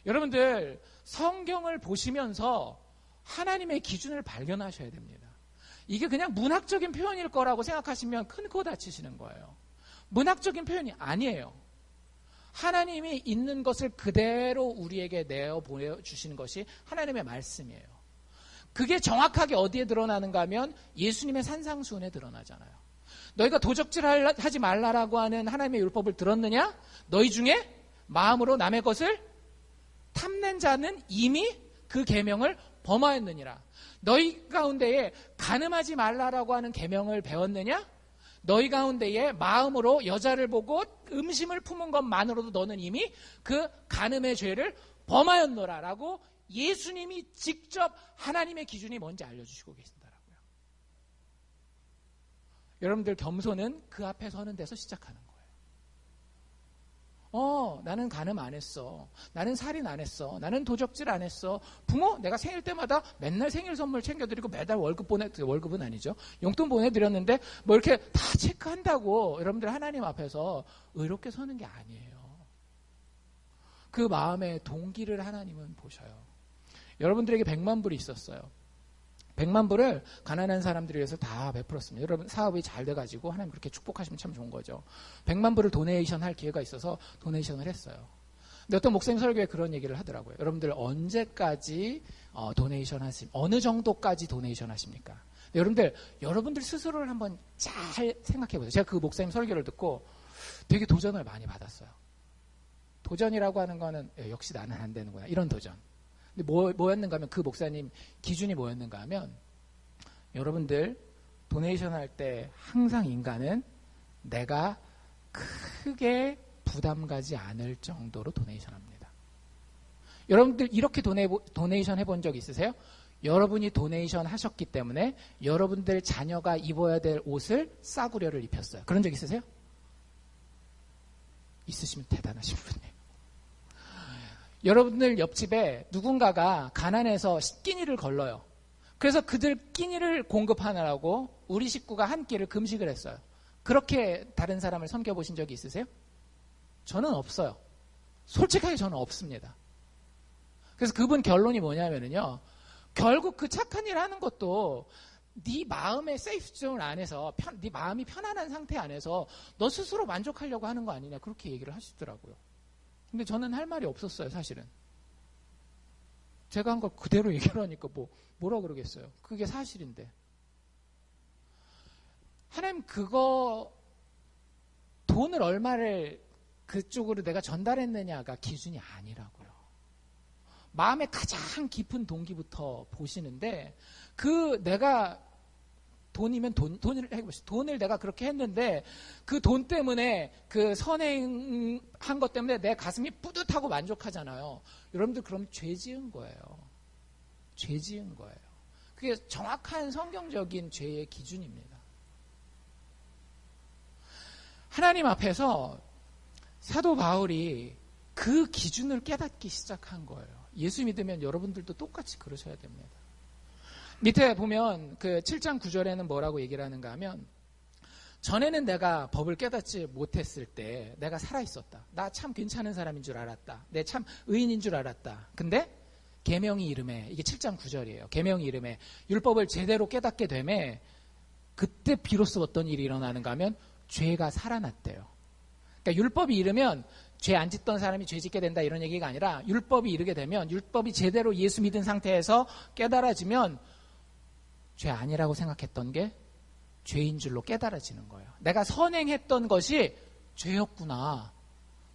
여러분들, 성경을 보시면서 하나님의 기준을 발견하셔야 됩니다. 이게 그냥 문학적인 표현일 거라고 생각하시면 큰 코 다치시는 거예요. 문학적인 표현이 아니에요. 하나님이 있는 것을 그대로 우리에게 내어 보여주시는 것이 하나님의 말씀이에요. 그게 정확하게 어디에 드러나는가 하면 예수님의 산상수훈에 드러나잖아요. 너희가 도적질하지 말라라고 하는 하나님의 율법을 들었느냐? 너희 중에 마음으로 남의 것을 탐낸 자는 이미 그 계명을 범하였느니라. 너희 가운데에 간음하지 말라라고 하는 계명을 배웠느냐? 너희 가운데에 마음으로 여자를 보고 음심을 품은 것만으로도 너는 이미 그 간음의 죄를 범하였노라라고 예수님이 직접 하나님의 기준이 뭔지 알려주시고 계신다라고요. 여러분들, 겸손은 그 앞에 서는 데서 시작하는 거예요. 나는 간음 안 했어. 나는 살인 안 했어. 나는 도적질 안 했어. 부모, 내가 생일 때마다 맨날 생일 선물 챙겨드리고 매달 월급은 아니죠. 용돈 보내드렸는데 뭐 이렇게 다 체크한다고 여러분들 하나님 앞에서 의롭게 서는 게 아니에요. 그 마음의 동기를 하나님은 보셔요. 여러분들에게 100만 불이 있었어요. 100만 불을 가난한 사람들을 위해서 다 베풀었습니다. 여러분, 사업이 잘 돼가지고 하나님 그렇게 축복하시면 참 좋은 거죠. 100만 불을 도네이션 할 기회가 있어서 도네이션을 했어요. 근데 어떤 목사님 설교에 그런 얘기를 하더라고요. 여러분들 언제까지 도네이션 하십니까? 어느 정도까지 도네이션 하십니까? 여러분들 스스로를 한번 잘 생각해 보세요. 제가 그 목사님 설교를 듣고 되게 도전을 많이 받았어요. 도전이라고 하는 거는 역시 나는 안 되는구나, 이런 도전. 근데 뭐였는가 하면, 그 목사님 기준이 뭐였는가 하면, 여러분들 도네이션 할 때 항상 인간은 내가 크게 부담 가지 않을 정도로 도네이션 합니다. 여러분들 이렇게 도네이션 해본 적 있으세요? 여러분이 도네이션 하셨기 때문에 여러분들 자녀가 입어야 될 옷을 싸구려를 입혔어요. 그런 적 있으세요? 있으시면 대단하신 분이에요. 여러분들 옆집에 누군가가 가난해서 끼니를 걸러요. 그래서 그들 끼니를 공급하느라고 우리 식구가 한 끼를 금식을 했어요. 그렇게 다른 사람을 섬겨보신 적이 있으세요? 저는 없어요. 솔직하게 저는 없습니다. 그래서 그분 결론이 뭐냐면요, 결국 그 착한 일 하는 것도 네 마음의 세이프 존 안에서, 네 마음이 편안한 상태 안에서 너 스스로 만족하려고 하는 거 아니냐, 그렇게 얘기를 하시더라고요. 근데 저는 할 말이 없었어요, 사실은. 제가 한 걸 그대로 얘기하니까 뭐라 그러겠어요. 그게 사실인데. 하나님 돈을 얼마를 그쪽으로 내가 전달했느냐가 기준이 아니라고요. 마음의 가장 깊은 동기부터 보시는데, 내가 돈이면 돈을 해보시죠. 돈을 내가 그렇게 했는데, 그 돈 때문에, 그 선행한 것 때문에 내 가슴이 뿌듯하고 만족하잖아요. 여러분들 그럼 죄 지은 거예요. 죄 지은 거예요. 그게 정확한 성경적인 죄의 기준입니다. 하나님 앞에서 사도 바울이 그 기준을 깨닫기 시작한 거예요. 예수 믿으면 여러분들도 똑같이 그러셔야 됩니다. 밑에 보면 그 7장 9절에는 뭐라고 얘기를 하는가 하면, 전에는 내가 법을 깨닫지 못했을 때 내가 살아있었다. 나 참 괜찮은 사람인 줄 알았다. 내 참 의인인 줄 알았다. 근데 계명이 이름에, 이게 7장 9절이에요. 계명이 이름에 율법을 제대로 깨닫게 되매 그때 비로소 어떤 일이 일어나는가 하면 죄가 살아났대요. 그러니까 율법이 이르면 죄 안 짓던 사람이 죄 짓게 된다 이런 얘기가 아니라, 율법이 이르게 되면, 율법이 제대로 예수 믿은 상태에서 깨달아지면 죄 아니라고 생각했던 게 죄인 줄로 깨달아지는 거예요. 내가 선행했던 것이 죄였구나.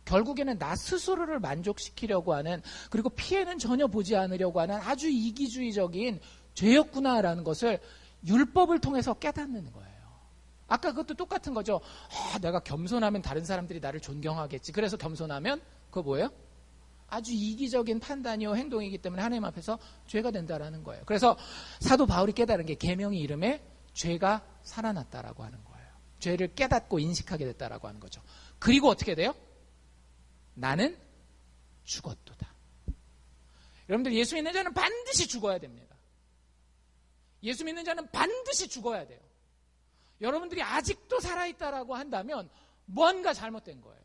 결국에는 나 스스로를 만족시키려고 하는, 그리고 피해는 전혀 보지 않으려고 하는 아주 이기주의적인 죄였구나라는 것을 율법을 통해서 깨닫는 거예요. 아까 그것도 똑같은 거죠. 내가 겸손하면 다른 사람들이 나를 존경하겠지. 그래서 겸손하면 그거 뭐예요? 아주 이기적인 판단이요 행동이기 때문에 하나님 앞에서 죄가 된다라는 거예요. 그래서 사도 바울이 깨달은 게 계명이 이름에 죄가 살아났다라고 하는 거예요. 죄를 깨닫고 인식하게 됐다라고 하는 거죠. 그리고 어떻게 돼요? 나는 죽었도다. 여러분들, 예수 믿는 자는 반드시 죽어야 됩니다. 예수 믿는 자는 반드시 죽어야 돼요. 여러분들이 아직도 살아있다라고 한다면 뭔가 잘못된 거예요.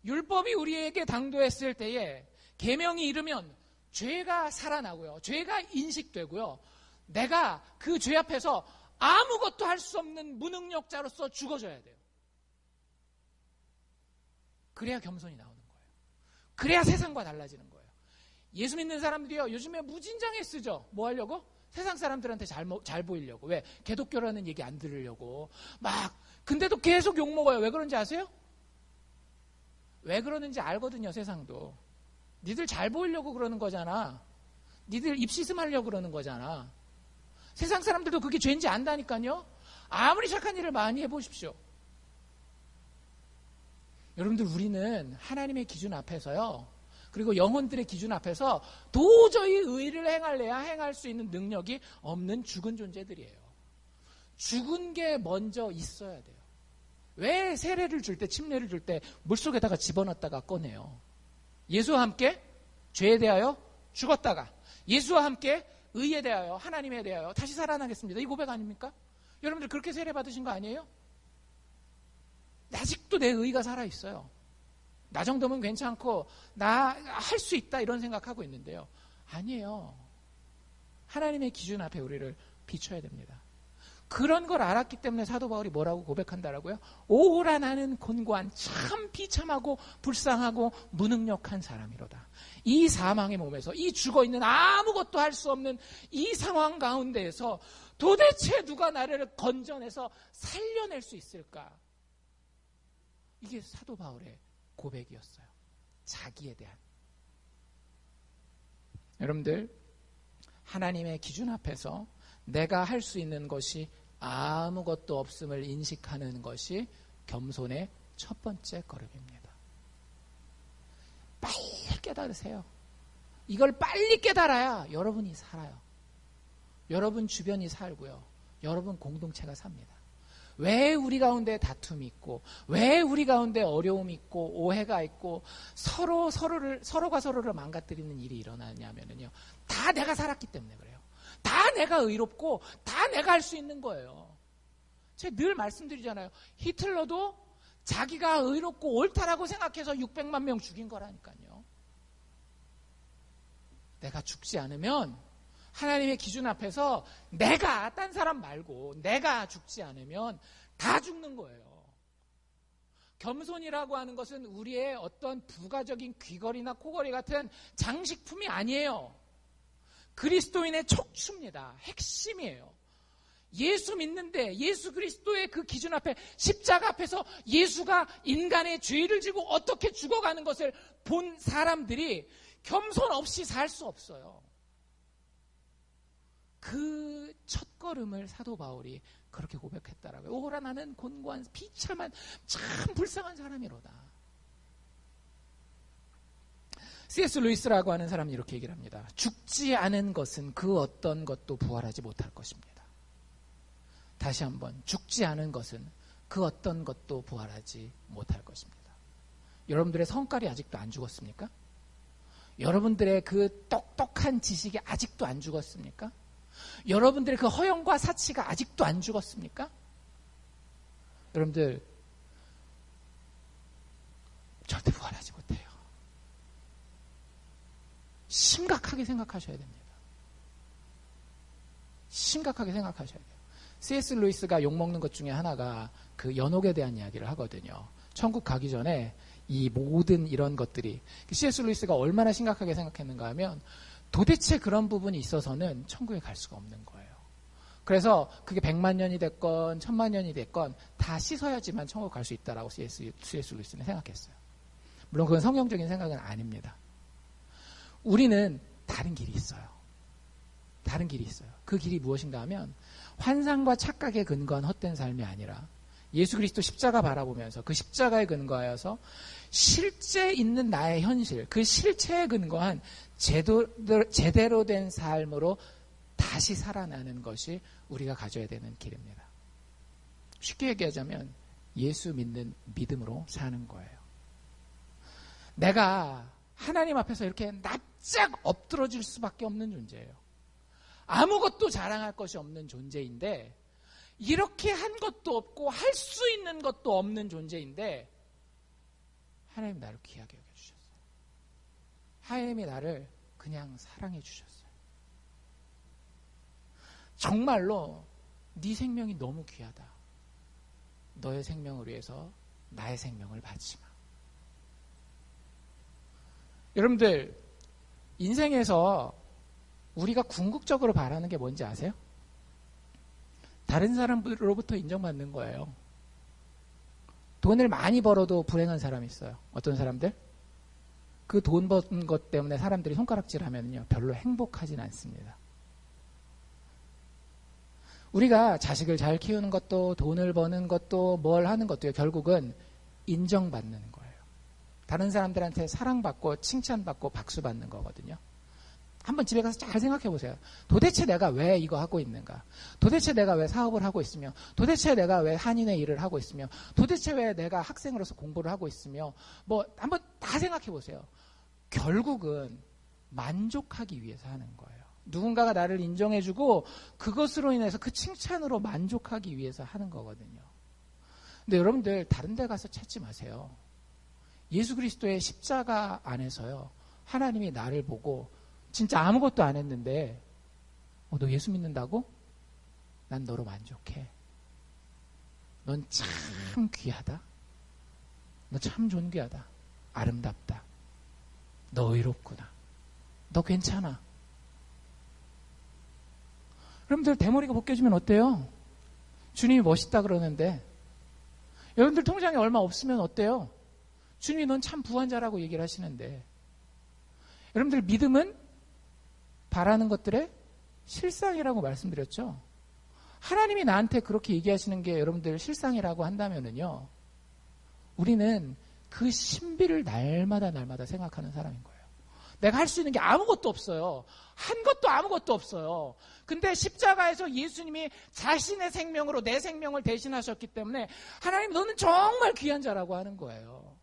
율법이 우리에게 당도했을 때에 계명이 이르면 죄가 살아나고요. 죄가 인식되고요. 내가 그 죄 앞에서 아무것도 할 수 없는 무능력자로서 죽어져야 돼요. 그래야 겸손이 나오는 거예요. 그래야 세상과 달라지는 거예요. 예수 믿는 사람들이요, 요즘에 무진장에 쓰죠. 뭐 하려고? 세상 사람들한테 잘 보이려고. 왜? 개독교라는 얘기 안 들으려고. 근데도 계속 욕먹어요. 왜 그런지 아세요? 왜 그러는지 알거든요, 세상도. 니들 잘 보이려고 그러는 거잖아. 니들 입시슴 하려고 그러는 거잖아. 세상 사람들도 그게 죄인지 안다니까요. 아무리 착한 일을 많이 해보십시오. 여러분들, 우리는 하나님의 기준 앞에서요, 그리고 영혼들의 기준 앞에서 도저히 의를 행할래야 행할 수 있는 능력이 없는 죽은 존재들이에요. 죽은 게 먼저 있어야 돼요. 왜 세례를 줄 때, 침례를 줄 때 물속에다가 집어넣었다가 꺼내요? 예수와 함께 죄에 대하여 죽었다가, 예수와 함께 의에 대하여, 하나님에 대하여 다시 살아나겠습니다. 이 고백 아닙니까? 여러분들 그렇게 세례 받으신 거 아니에요? 아직도 내 의가 살아있어요. 나 정도면 괜찮고 나 할 수 있다 이런 생각하고 있는데요. 아니에요. 하나님의 기준 앞에 우리를 비춰야 됩니다. 그런 걸 알았기 때문에 사도 바울이 뭐라고 고백한다라고요? 오호라 나는 곤고한 참 비참하고 불쌍하고 무능력한 사람이로다. 이 사망의 몸에서, 이 죽어있는 아무것도 할 수 없는 이 상황 가운데에서 도대체 누가 나를 건져내서 살려낼 수 있을까? 이게 사도 바울의 고백이었어요. 자기에 대한. 여러분들, 하나님의 기준 앞에서 내가 할 수 있는 것이 아무것도 없음을 인식하는 것이 겸손의 첫 번째 걸음입니다. 빨리 깨달으세요. 이걸 빨리 깨달아야 여러분이 살아요. 여러분 주변이 살고요. 여러분 공동체가 삽니다. 왜 우리 가운데 다툼이 있고, 왜 우리 가운데 어려움이 있고, 오해가 있고, 서로가 서로를 망가뜨리는 일이 일어나냐면요, 다 내가 살았기 때문에 그래요. 다 내가 의롭고, 다 내가 할 수 있는 거예요. 제가 늘 말씀드리잖아요. 히틀러도 자기가 의롭고 옳다라고 생각해서 600만 명 죽인 거라니까요. 내가 죽지 않으면, 하나님의 기준 앞에서 내가, 딴 사람 말고 내가 죽지 않으면 다 죽는 거예요. 겸손이라고 하는 것은 우리의 어떤 부가적인 귀걸이나 코걸이 같은 장식품이 아니에요. 그리스도인의 척추입니다. 핵심이에요. 예수 믿는데 예수 그리스도의 그 기준 앞에 십자가 앞에서 예수가 인간의 죄를 지고 어떻게 죽어가는 것을 본 사람들이 겸손 없이 살 수 없어요. 그 첫걸음을 사도 바울이 그렇게 고백했다라고요. 오라 나는 곤고한 비참한 참 불쌍한 사람이로다. C.S. 루이스라고 하는 사람이 이렇게 얘기를 합니다. 죽지 않은 것은 그 어떤 것도 부활하지 못할 것입니다. 다시 한번, 죽지 않은 것은 그 어떤 것도 부활하지 못할 것입니다. 여러분들의 성깔이 아직도 안 죽었습니까? 여러분들의 그 똑똑한 지식이 아직도 안 죽었습니까? 여러분들의 그 허영과 사치가 아직도 안 죽었습니까? 여러분들 절대 부활하지 못해요. 심각하게 생각하셔야 됩니다. 심각하게 생각하셔야 돼요. C.S. 루이스가 욕먹는 것 중에 하나가 그 연옥에 대한 이야기를 하거든요. 천국 가기 전에 이 모든 이런 것들이 C.S. 루이스가 얼마나 심각하게 생각했는가 하면 도대체 그런 부분이 있어서는 천국에 갈 수가 없는 거예요. 그래서 그게 100만 년이 됐건 1000만 년이 됐건 다 씻어야지만 천국 갈 수 있다라고 C.S. 루이스는 생각했어요. 물론 그건 성경적인 생각은 아닙니다. 우리는 다른 길이 있어요. 다른 길이 있어요. 그 길이 무엇인가 하면 환상과 착각에 근거한 헛된 삶이 아니라 예수 그리스도 십자가 바라보면서 그 십자가에 근거하여서 실제 있는 나의 현실, 그 실체에 근거한 제대로 된 삶으로 다시 살아나는 것이 우리가 가져야 되는 길입니다. 쉽게 얘기하자면 예수 믿는 믿음으로 사는 거예요. 내가 하나님 앞에서 이렇게 납작 엎드러질 수밖에 없는 존재예요. 아무것도 자랑할 것이 없는 존재인데 이렇게 한 것도 없고 할 수 있는 것도 없는 존재인데 하나님 나를 귀하게 여겨주셨어요. 하나님이 나를 그냥 사랑해 주셨어요. 정말로 네 생명이 너무 귀하다. 너의 생명을 위해서 나의 생명을 바치마. 여러분들 인생에서 우리가 궁극적으로 바라는 게 뭔지 아세요? 다른 사람으로부터 인정받는 거예요. 돈을 많이 벌어도 불행한 사람이 있어요. 어떤 사람들? 그 돈 번 것 때문에 사람들이 손가락질하면요 별로 행복하진 않습니다. 우리가 자식을 잘 키우는 것도 돈을 버는 것도 뭘 하는 것도 결국은 인정받는 거예요. 다른 사람들한테 사랑받고 칭찬받고 박수받는 거거든요. 한번 집에 가서 잘 생각해 보세요. 도대체 내가 왜 이거 하고 있는가? 도대체 내가 왜 사업을 하고 있으며, 도대체 내가 왜 한인의 일을 하고 있으며, 도대체 왜 내가 학생으로서 공부를 하고 있으며, 뭐 한번 다 생각해 보세요. 결국은 만족하기 위해서 하는 거예요. 누군가가 나를 인정해주고 그것으로 인해서 그 칭찬으로 만족하기 위해서 하는 거거든요. 근데 여러분들 다른 데 가서 찾지 마세요. 예수 그리스도의 십자가 안에서요. 하나님이 나를 보고 진짜 아무것도 안 했는데 너 예수 믿는다고? 난 너로 만족해. 넌 참 귀하다. 너 참 존귀하다. 아름답다. 너 의롭구나. 너 괜찮아. 여러분들 대머리가 벗겨지면 어때요? 주님이 멋있다 그러는데 여러분들 통장에 얼마 없으면 어때요? 주님이 넌 참 부한자라고 얘기를 하시는데 여러분들 믿음은 바라는 것들의 실상이라고 말씀드렸죠. 하나님이 나한테 그렇게 얘기하시는 게 여러분들 실상이라고 한다면은요, 우리는 그 신비를 날마다 생각하는 사람인 거예요. 내가 할 수 있는 게 아무것도 없어요. 한 것도 아무것도 없어요. 근데 십자가에서 예수님이 자신의 생명으로 내 생명을 대신하셨기 때문에 하나님 너는 정말 귀한 자라고 하는 거예요.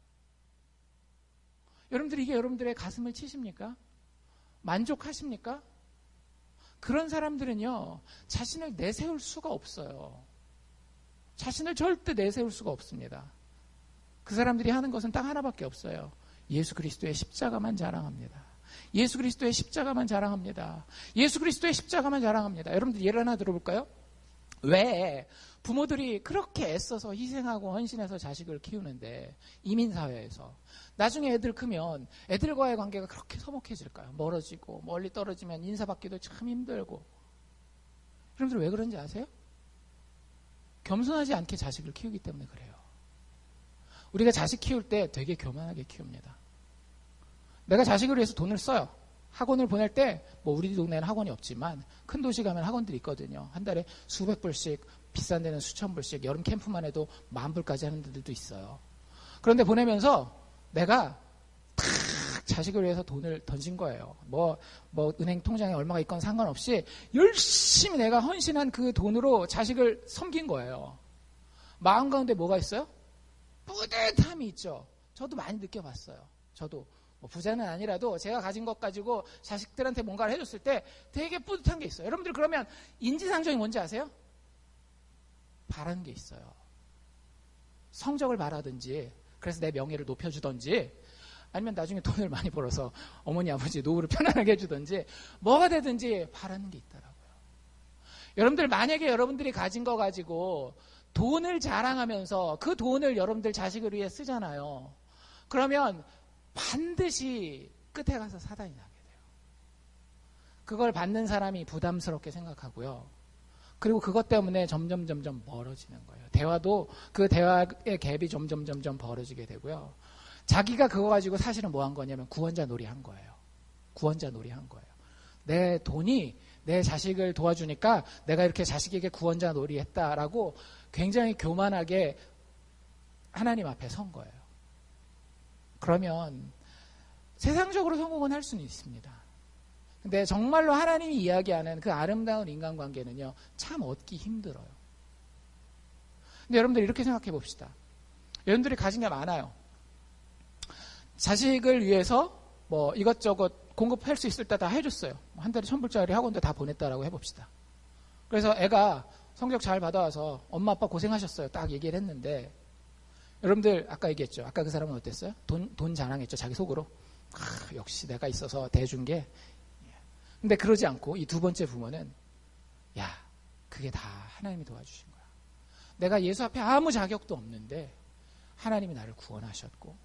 여러분들 이게 여러분들의 가슴을 치십니까? 만족하십니까? 그런 사람들은요, 자신을 내세울 수가 없어요. 자신을 절대 내세울 수가 없습니다. 그 사람들이 하는 것은 딱 하나밖에 없어요. 예수 그리스도의 십자가만 자랑합니다. 예수 그리스도의 십자가만 자랑합니다. 예수 그리스도의 십자가만 자랑합니다. 여러분들 예를 하나 들어볼까요? 왜 부모들이 그렇게 애써서 희생하고 헌신해서 자식을 키우는데 이민사회에서 나중에 애들 크면 애들과의 관계가 그렇게 서먹해질까요? 멀어지고 멀리 떨어지면 인사받기도 참 힘들고. 여러분들 왜 그런지 아세요? 겸손하지 않게 자식을 키우기 때문에 그래요. 우리가 자식 키울 때 되게 교만하게 키웁니다. 내가 자식을 위해서 돈을 써요. 학원을 보낼 때 뭐 우리 동네는 학원이 없지만 큰 도시 가면 학원들이 있거든요. 한 달에 수백 불씩, 비싼 데는 수천 불씩, 여름 캠프만 해도 10,000불까지 하는 데들도 있어요. 그런데 보내면서 내가 탁 자식을 위해서 돈을 던진 거예요. 뭐 은행 통장에 얼마가 있건 상관없이 열심히 내가 헌신한 그 돈으로 자식을 섬긴 거예요. 마음 가운데 뭐가 있어요? 뿌듯함이 있죠. 저도 많이 느껴봤어요. 저도 뭐 부자는 아니라도 제가 가진 것 가지고 자식들한테 뭔가를 해줬을 때 되게 뿌듯한 게 있어요. 여러분들 그러면 인지상정이 뭔지 아세요? 바라는 게 있어요. 성적을 바라든지, 그래서 내 명예를 높여주든지, 아니면 나중에 돈을 많이 벌어서 어머니 아버지 노후를 편안하게 해주든지, 뭐가 되든지 바라는 게 있더라고요. 여러분들 만약에 여러분들이 가진 거 가지고 돈을 자랑하면서 그 돈을 여러분들 자식을 위해 쓰잖아요. 그러면 반드시 끝에 가서 사단이 나게 돼요. 그걸 받는 사람이 부담스럽게 생각하고요. 그리고 그것 때문에 점점 멀어지는 거예요. 대화도 그 대화의 갭이 점점 벌어지게 되고요. 자기가 그거 가지고 사실은 뭐 한 거냐면 구원자 놀이 한 거예요. 구원자 놀이 한 거예요. 내 돈이 내 자식을 도와주니까 내가 이렇게 자식에게 구원자 놀이 했다라고 굉장히 교만하게 하나님 앞에 선 거예요. 그러면 세상적으로 성공은 할 수는 있습니다. 근데 정말로 하나님이 이야기하는 그 아름다운 인간관계는요, 참 얻기 힘들어요. 근데 여러분들 이렇게 생각해 봅시다. 여러분들이 가진 게 많아요. 자식을 위해서 뭐 이것저것 공급할 수 있을 때 다 해줬어요. 한 달에 1,000불짜리 학원도 다 보냈다라고 해봅시다. 그래서 애가 성적 잘 받아와서 엄마 아빠 고생하셨어요. 딱 얘기를 했는데, 여러분들 아까 얘기했죠. 아까 그 사람은 어땠어요? 돈 자랑했죠. 자기 속으로. 역시 내가 있어서 대준 게. 근데 그러지 않고 이 두 번째 부모는, 야, 그게 다 하나님이 도와주신 거야. 내가 예수 앞에 아무 자격도 없는데 하나님이 나를 구원하셨고,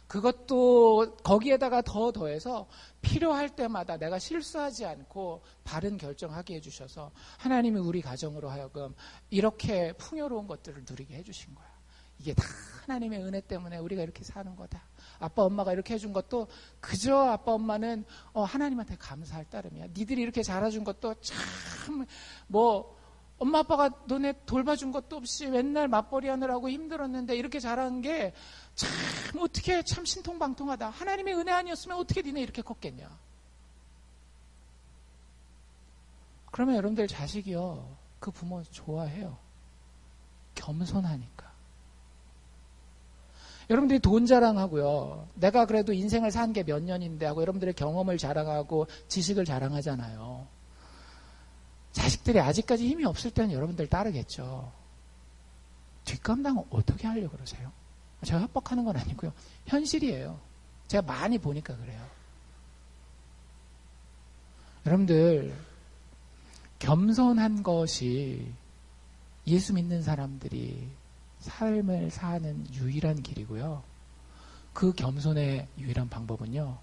그것도 거기에다가 더해서 필요할 때마다 내가 실수하지 않고 바른 결정하게 해주셔서 하나님이 우리 가정으로 하여금 이렇게 풍요로운 것들을 누리게 해주신 거야. 이게 다 하나님의 은혜 때문에 우리가 이렇게 사는 거다. 아빠 엄마가 이렇게 해준 것도 그저 아빠 엄마는 하나님한테 감사할 따름이야. 니들이 이렇게 잘해준 것도 참 엄마 아빠가 너네 돌봐준 것도 없이 맨날 맞벌이 하느라고 힘들었는데 이렇게 잘하는 게 참 어떻게 참 신통방통하다. 하나님의 은혜 아니었으면 어떻게 니네 이렇게 컸겠냐. 그러면 여러분들 자식이요, 그 부모 좋아해요. 겸손하니까. 여러분들이 돈 자랑하고요, 내가 그래도 인생을 산 게 몇 년인데 하고 여러분들의 경험을 자랑하고 지식을 자랑하잖아요. 자식들이 아직까지 힘이 없을 때는 여러분들 따르겠죠. 뒷감당은 어떻게 하려고 그러세요? 제가 협박하는 건 아니고요. 현실이에요. 제가 많이 보니까 그래요. 여러분들, 겸손한 것이 예수 믿는 사람들이 삶을 사는 유일한 길이고요. 그 겸손의 유일한 방법은요,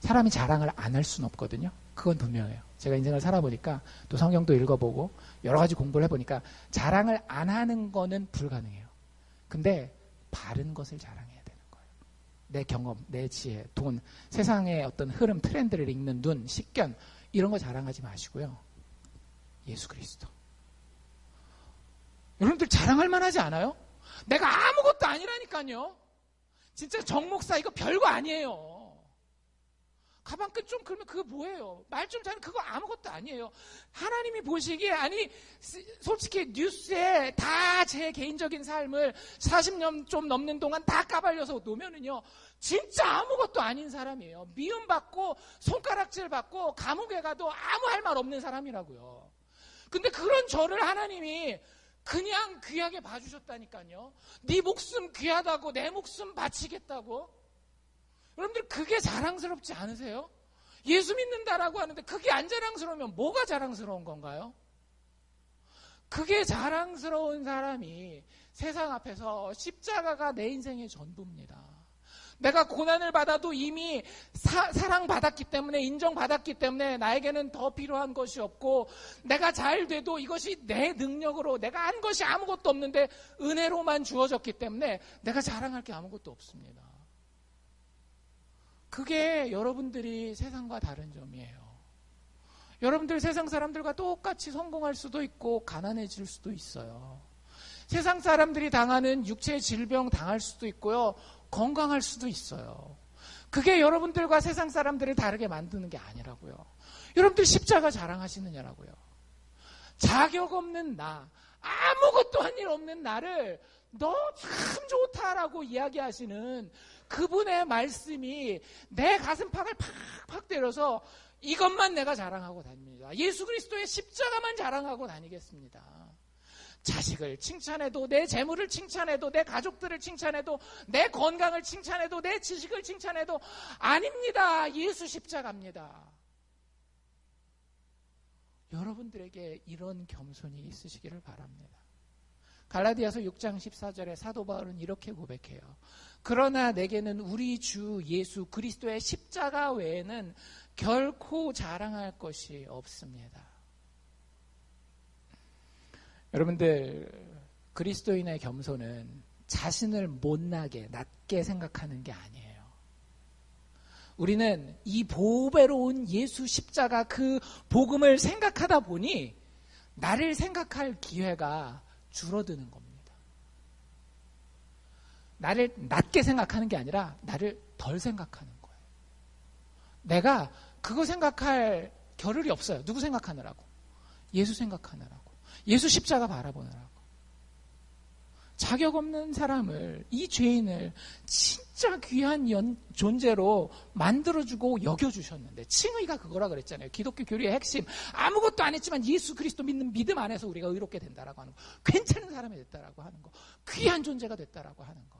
사람이 자랑을 안 할 수는 없거든요. 그건 분명해요. 제가 인생을 살아보니까 또 성경도 읽어보고 여러 가지 공부를 해보니까 자랑을 안 하는 거는 불가능해요. 근데 바른 것을 자랑해야 되는 거예요. 내 경험, 내 지혜, 돈, 세상의 어떤 흐름, 트렌드를 읽는 눈, 식견, 이런 거 자랑하지 마시고요. 예수 그리스도. 여러분들 자랑할 만하지 않아요? 내가 아무것도 아니라니까요. 진짜 정 목사 이거 별거 아니에요. 가방끈 좀 그러면 그거 뭐예요? 말 좀 잘하면 그거 아무것도 아니에요. 하나님이 보시기에, 아니 솔직히 뉴스에 다 제 개인적인 삶을 40년 좀 넘는 동안 다 까발려서 놓으면은요, 진짜 아무것도 아닌 사람이에요. 미움받고 손가락질 받고 감옥에 가도 아무 할 말 없는 사람이라고요. 근데 그런 저를 하나님이 그냥 귀하게 봐주셨다니까요. 네 목숨 귀하다고 내 목숨 바치겠다고. 여러분들 그게 자랑스럽지 않으세요? 예수 믿는다라고 하는데 그게 안 자랑스러우면 뭐가 자랑스러운 건가요? 그게 자랑스러운 사람이 세상 앞에서 십자가가 내 인생의 전부입니다. 내가 고난을 받아도 이미 사랑받았기 때문에, 인정받았기 때문에 나에게는 더 필요한 것이 없고, 내가 잘 돼도 이것이 내 능력으로, 내가 한 것이 아무것도 없는데 은혜로만 주어졌기 때문에 내가 자랑할 게 아무것도 없습니다. 그게 여러분들이 세상과 다른 점이에요. 여러분들 세상 사람들과 똑같이 성공할 수도 있고 가난해질 수도 있어요. 세상 사람들이 당하는 육체의 질병 당할 수도 있고요, 건강할 수도 있어요. 그게 여러분들과 세상 사람들을 다르게 만드는 게 아니라고요. 여러분들 십자가 자랑하시느냐라고요. 자격 없는 나, 아무것도 한 일 없는 나를 너 참 좋다라고 이야기하시는 그분의 말씀이 내 가슴팍을 팍팍 때려서 이것만 내가 자랑하고 다닙니다. 예수 그리스도의 십자가만 자랑하고 다니겠습니다. 자식을 칭찬해도, 내 재물을 칭찬해도, 내 가족들을 칭찬해도, 내 건강을 칭찬해도, 내 지식을 칭찬해도 아닙니다. 예수 십자가입니다. 여러분들에게 이런 겸손이 있으시기를 바랍니다. 갈라디아서 6장 14절에 사도 바울은 이렇게 고백해요. 그러나 내게는 우리 주 예수 그리스도의 십자가 외에는 결코 자랑할 것이 없습니다. 여러분들, 그리스도인의 겸손은 자신을 못나게, 낮게 생각하는 게 아니에요. 우리는 이 보배로운 예수 십자가, 그 복음을 생각하다 보니 나를 생각할 기회가 줄어드는 겁니다. 나를 낮게 생각하는 게 아니라 나를 덜 생각하는 거예요. 내가 그거 생각할 겨를이 없어요. 누구 생각하느라고? 예수 생각하느라고. 예수 십자가 바라보느라고. 자격 없는 사람을, 이 죄인을 진짜 귀한 존재로 만들어주고 여겨주셨는데, 칭의가 그거라 그랬잖아요. 기독교 교리의 핵심. 아무것도 안 했지만 예수 그리스도 믿는 믿음 안에서 우리가 의롭게 된다라고 하는 거. 괜찮은 사람이 됐다라고 하는 거. 귀한 존재가 됐다라고 하는 거.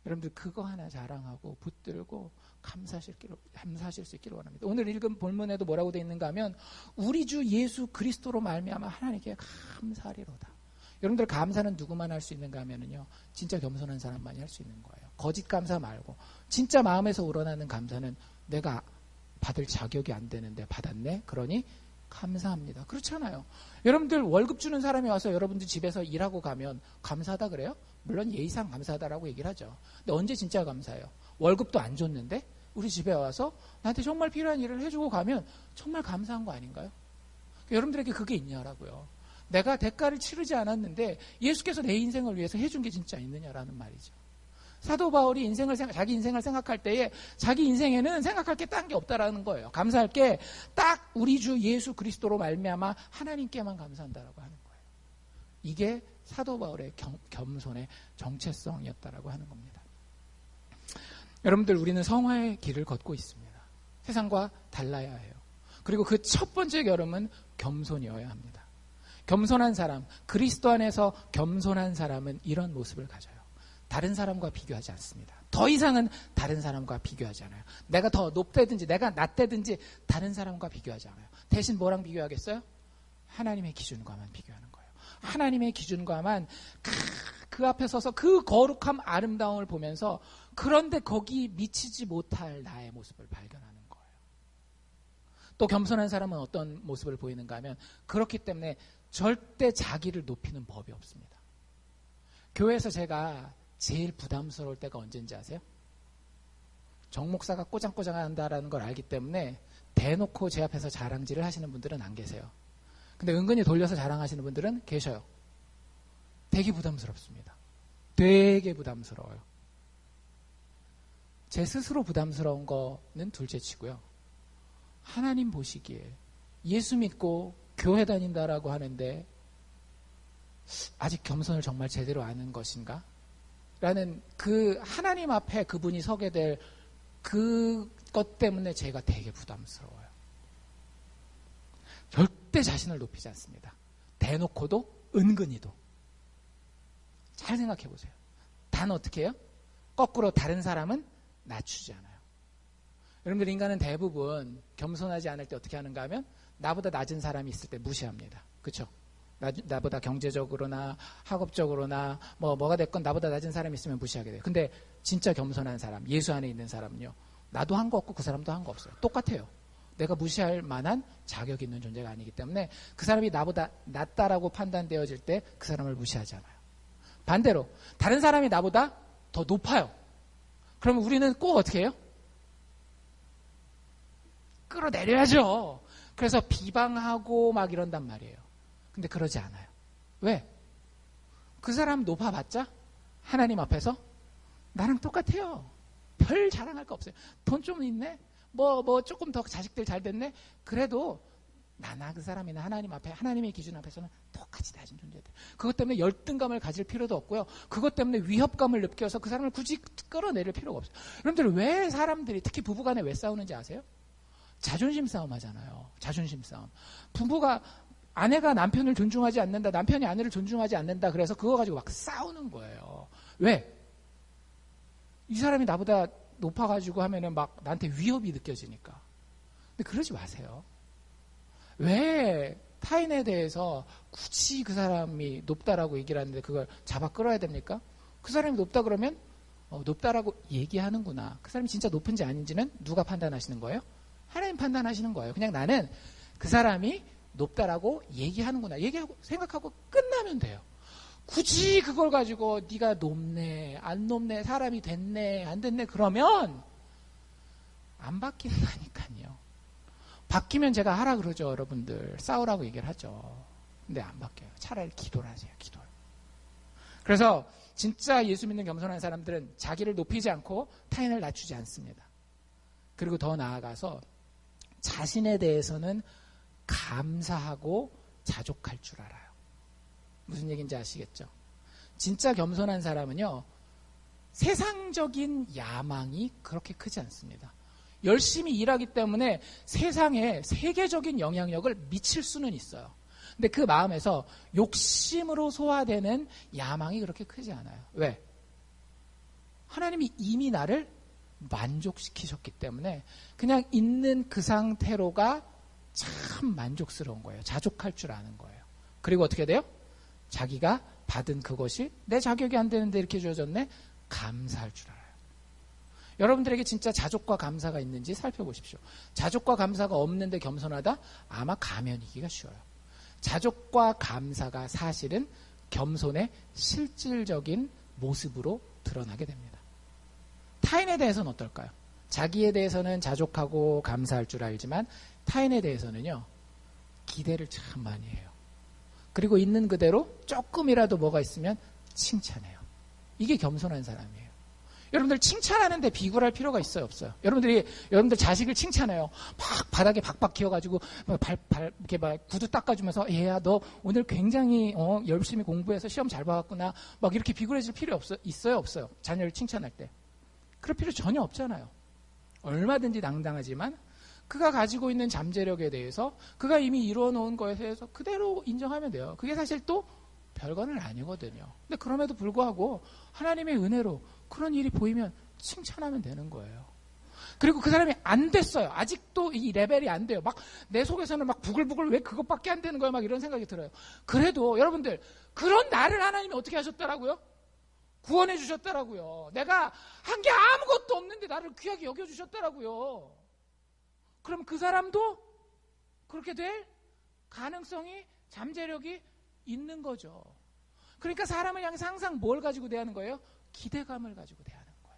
여러분들 그거 하나 자랑하고 붙들고 감사하실 수 있기를 원합니다. 오늘 읽은 본문에도 뭐라고 되어 있는가 하면 우리 주 예수 그리스도로 말미암아 하나님께 감사하리로다. 여러분들 감사는 누구만 할 수 있는가 하면은요, 진짜 겸손한 사람만이 할 수 있는 거예요. 거짓 감사 말고 진짜 마음에서 우러나는 감사는 내가 받을 자격이 안 되는데 받았네? 그러니 감사합니다. 그렇잖아요. 여러분들 월급 주는 사람이 와서 여러분들 집에서 일하고 가면 감사하다 그래요? 물론 예의상 감사하다라고 얘기를 하죠. 근데 언제 진짜 감사해요? 월급도 안 줬는데 우리 집에 와서 나한테 정말 필요한 일을 해주고 가면 정말 감사한 거 아닌가요? 여러분들에게 그게 있냐라고요. 내가 대가를 치르지 않았는데 예수께서 내 인생을 위해서 해준 게 진짜 있느냐라는 말이죠. 사도 바울이 자기 인생을 생각할 때에 자기 인생에는 생각할 게 딴 게 없다라는 거예요. 감사할 게 딱 우리 주 예수 그리스도로 말미암아 하나님께만 감사한다라고 하는 거예요. 이게 사도 바울의 겸손의 정체성이었다라고 하는 겁니다. 여러분들, 우리는 성화의 길을 걷고 있습니다. 세상과 달라야 해요. 그리고 그 첫 번째 결함은 겸손이어야 합니다. 겸손한 사람, 그리스도 안에서 겸손한 사람은 이런 모습을 가져요. 다른 사람과 비교하지 않습니다. 더 이상은 다른 사람과 비교하지 않아요. 내가 더 높다든지 내가 낮다든지 다른 사람과 비교하지 않아요. 대신 뭐랑 비교하겠어요? 하나님의 기준과만 비교하는 거예요. 하나님의 기준과만 그 앞에 서서 그 거룩함, 아름다움을 보면서 그런데 거기 미치지 못할 나의 모습을 발견하는 거예요. 또 겸손한 사람은 어떤 모습을 보이는가 하면 그렇기 때문에 절대 자기를 높이는 법이 없습니다. 교회에서 제가 제일 부담스러울 때가 언제인지 아세요? 정 목사가 꼬장꼬장한다라는 걸 알기 때문에 대놓고 제 앞에서 자랑질을 하시는 분들은 안 계세요. 근데 은근히 돌려서 자랑하시는 분들은 계셔요. 되게 부담스럽습니다. 되게 부담스러워요. 제 스스로 부담스러운 거는 둘째치고요. 하나님 보시기에 예수 믿고 교회 다닌다라고 하는데 아직 겸손을 정말 제대로 아는 것인가? 라는 그 하나님 앞에 그분이 서게 될 그것 때문에 제가 되게 부담스러워요. 절대 자신을 높이지 않습니다. 대놓고도 은근히도. 잘 생각해 보세요. 단 어떻게 해요? 거꾸로 다른 사람은 낮추지 않아요. 여러분들 인간은 대부분 겸손하지 않을 때 어떻게 하는가 하면 나보다 낮은 사람이 있을 때 무시합니다. 그쵸? 나보다 경제적으로나 학업적으로나 뭐가 됐건 나보다 낮은 사람이 있으면 무시하게 돼요. 근데 진짜 겸손한 사람, 예수 안에 있는 사람은요. 나도 한 거 없고 그 사람도 한 거 없어요. 똑같아요. 내가 무시할 만한 자격이 있는 존재가 아니기 때문에 그 사람이 나보다 낫다라고 판단되어질 때 그 사람을 무시하지 않아요. 반대로 다른 사람이 나보다 더 높아요. 그러면 우리는 꼭 어떻게 해요? 끌어내려야죠. 그래서 비방하고 막 이런단 말이에요. 근데 그러지 않아요. 왜? 그 사람 높아봤자 하나님 앞에서 나랑 똑같아요. 별 자랑할 거 없어요. 돈 좀 있네? 뭐 조금 더 자식들 잘 됐네? 그래도 나나 그 사람이나 하나님 앞에, 하나님의 기준 앞에서는 똑같이 낮은 존재들. 그것 때문에 열등감을 가질 필요도 없고요. 그것 때문에 위협감을 느껴서 그 사람을 굳이 끌어내릴 필요가 없어요. 여러분들 왜 사람들이 특히 부부간에 왜 싸우는지 아세요? 자존심 싸움 하잖아요. 자존심 싸움. 부부가 아내가 남편을 존중하지 않는다, 남편이 아내를 존중하지 않는다, 그래서 그거 가지고 막 싸우는 거예요. 왜? 이 사람이 나보다 높아가지고 하면은 막 나한테 위협이 느껴지니까. 근데 그러지 마세요. 왜 타인에 대해서 굳이 그 사람이 높다라고 얘기를 하는데 그걸 잡아 끌어야 됩니까? 그 사람이 높다 그러면 높다라고 얘기하는구나. 그 사람이 진짜 높은지 아닌지는 누가 판단하시는 거예요? 하나님 판단하시는 거예요. 그냥 나는 그 사람이 높다라고 얘기하는구나. 얘기하고 생각하고 끝나면 돼요. 굳이 그걸 가지고 네가 높네, 안 높네, 사람이 됐네, 안 됐네 그러면 안 바뀐다니까요. 바뀌면 제가 하라 그러죠. 여러분들 싸우라고 얘기를 하죠. 근데 안 바뀌어요. 차라리 기도를 하세요. 기도를. 그래서 진짜 예수 믿는 겸손한 사람들은 자기를 높이지 않고 타인을 낮추지 않습니다. 그리고 더 나아가서 자신에 대해서는 감사하고 자족할 줄 알아요. 무슨 얘기인지 아시겠죠? 진짜 겸손한 사람은요, 세상적인 야망이 그렇게 크지 않습니다. 열심히 일하기 때문에 세상에 세계적인 영향력을 미칠 수는 있어요. 근데 그 마음에서 욕심으로 소화되는 야망이 그렇게 크지 않아요. 왜? 하나님이 이미 나를 만족시키셨기 때문에 그냥 있는 그 상태로가 참 만족스러운 거예요. 자족할 줄 아는 거예요. 그리고 어떻게 돼요? 자기가 받은 그것이 내 자격이 안 되는데 이렇게 주어졌네? 감사할 줄 알아요. 여러분들에게 진짜 자족과 감사가 있는지 살펴보십시오. 자족과 감사가 없는데 겸손하다? 아마 가면이기가 쉬워요. 자족과 감사가 사실은 겸손의 실질적인 모습으로 드러나게 됩니다. 타인에 대해서는 어떨까요? 자기에 대해서는 자족하고 감사할 줄 알지만 타인에 대해서는요, 기대를 참 많이 해요. 그리고 있는 그대로 조금이라도 뭐가 있으면 칭찬해요. 이게 겸손한 사람이에요. 여러분들 칭찬하는데 비굴할 필요가 있어요, 없어요? 여러분들 자식을 칭찬해요. 막 바닥에 박박 기어가지고 이렇게 막 구두 닦아주면서 얘야 너 오늘 굉장히 열심히 공부해서 시험 잘 봐왔구나. 막 이렇게 비굴해질 필요 있어요, 없어요? 자녀를 칭찬할 때. 그럴 필요 전혀 없잖아요. 얼마든지 당당하지만 그가 가지고 있는 잠재력에 대해서 그가 이미 이루어놓은 거에 대해서 그대로 인정하면 돼요. 그게 사실 또 별거는 아니거든요. 근데 그럼에도 불구하고 하나님의 은혜로 그런 일이 보이면 칭찬하면 되는 거예요. 그리고 그 사람이 안 됐어요. 아직도 이 레벨이 안 돼요. 막 내 속에서는 막 부글부글 왜 그것밖에 안 되는 거야? 막 이런 생각이 들어요. 그래도 여러분들 그런 나를 하나님이 어떻게 하셨더라고요? 구원해 주셨더라고요. 내가 한 게 아무것도 없는데 나를 귀하게 여겨주셨더라고요. 그럼 그 사람도 그렇게 될 가능성이, 잠재력이 있는 거죠. 그러니까 사람을 향해서 항상 뭘 가지고 대하는 거예요? 기대감을 가지고 대하는 거예요.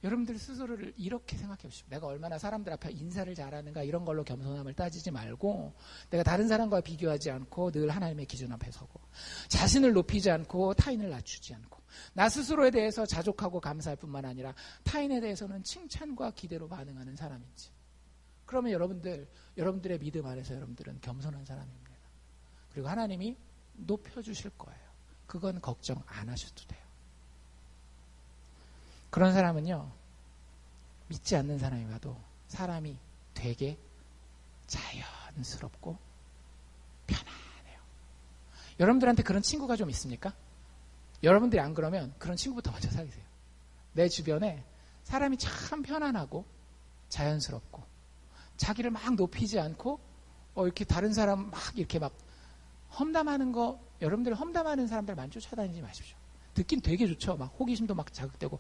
여러분들 스스로를 이렇게 생각해 보십시오. 내가 얼마나 사람들 앞에 인사를 잘하는가 이런 걸로 겸손함을 따지지 말고 내가 다른 사람과 비교하지 않고 늘 하나님의 기준 앞에 서고 자신을 높이지 않고 타인을 낮추지 않고 나 스스로에 대해서 자족하고 감사할 뿐만 아니라 타인에 대해서는 칭찬과 기대로 반응하는 사람인지, 그러면 여러분들의 믿음 안에서 여러분들은 겸손한 사람입니다. 그리고 하나님이 높여주실 거예요. 그건 걱정 안 하셔도 돼요. 그런 사람은요, 믿지 않는 사람이 봐도 사람이 되게 자연스럽고 편안해요. 여러분들한테 그런 친구가 좀 있습니까? 여러분들이 안 그러면 그런 친구부터 먼저 사귀세요. 내 주변에 사람이 참 편안하고 자연스럽고 자기를 막 높이지 않고 이렇게 다른 사람 이렇게 험담하는 거, 여러분들 험담하는 사람들 많이 쫓아다니지 마십시오. 듣긴 되게 좋죠. 호기심도 자극되고,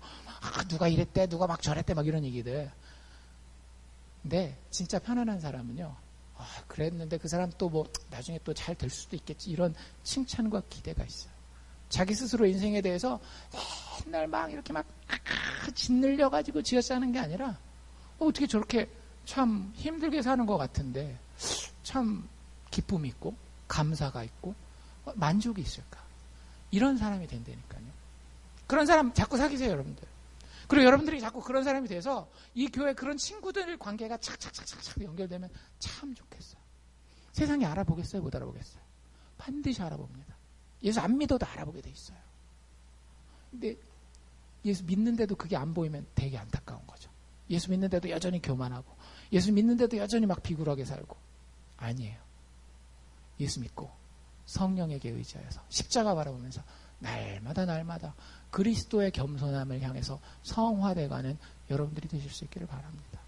누가 이랬대, 누가 저랬대, 이런 얘기들. 근데 진짜 편안한 사람은요, 그랬는데 그 사람 또 나중에 또 잘 될 수도 있겠지. 이런 칭찬과 기대가 있어요. 자기 스스로 인생에 대해서 맨날 이렇게 짓눌려가지고 지어짜는 게 아니라, 어떻게 저렇게 참 힘들게 사는 것 같은데, 참 기쁨이 있고, 감사가 있고, 만족이 있을까. 이런 사람이 된다니까요. 그런 사람 자꾸 사귀세요, 여러분들. 그리고 여러분들이 자꾸 그런 사람이 돼서 이 교회 그런 친구들 관계가 착착착착 연결되면 참 좋겠어요. 세상이 알아보겠어요? 못 알아보겠어요? 반드시 알아봅니다. 예수 안 믿어도 알아보게 돼 있어요. 근데 예수 믿는데도 그게 안 보이면 되게 안타까운 거죠. 예수 믿는데도 여전히 교만하고, 예수 믿는데도 여전히 비굴하게 살고. 아니에요. 예수 믿고 성령에게 의지하여서 십자가 바라보면서 날마다 그리스도의 겸손함을 향해서 성화돼가는 여러분들이 되실 수 있기를 바랍니다.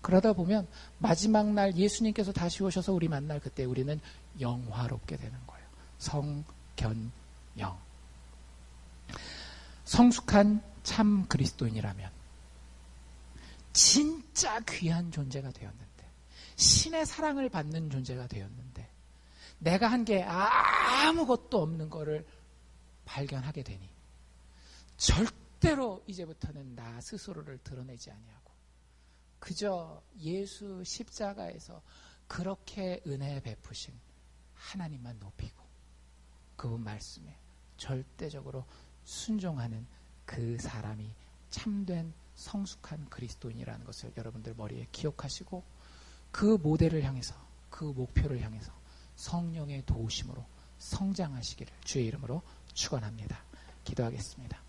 그러다 보면 마지막 날 예수님께서 다시 오셔서 우리 만날 그때 우리는 영화롭게 되는 거예요. 성견영. 성숙한 참 그리스도인이라면 진짜 귀한 존재가 되었는데, 신의 사랑을 받는 존재가 되었는데, 내가 한 게 아무것도 없는 거를 발견하게 되니 절대로 이제부터는 나 스스로를 드러내지 아니하고 그저 예수 십자가에서 그렇게 은혜 베푸신 하나님만 높이고 그분 말씀에 절대적으로 순종하는 그 사람이 참된 성숙한 그리스도인이라는 것을 여러분들 머리에 기억하시고, 그 모델을 향해서, 그 목표를 향해서 성령의 도우심으로 성장하시기를 주의 이름으로 축원합니다. 기도하겠습니다.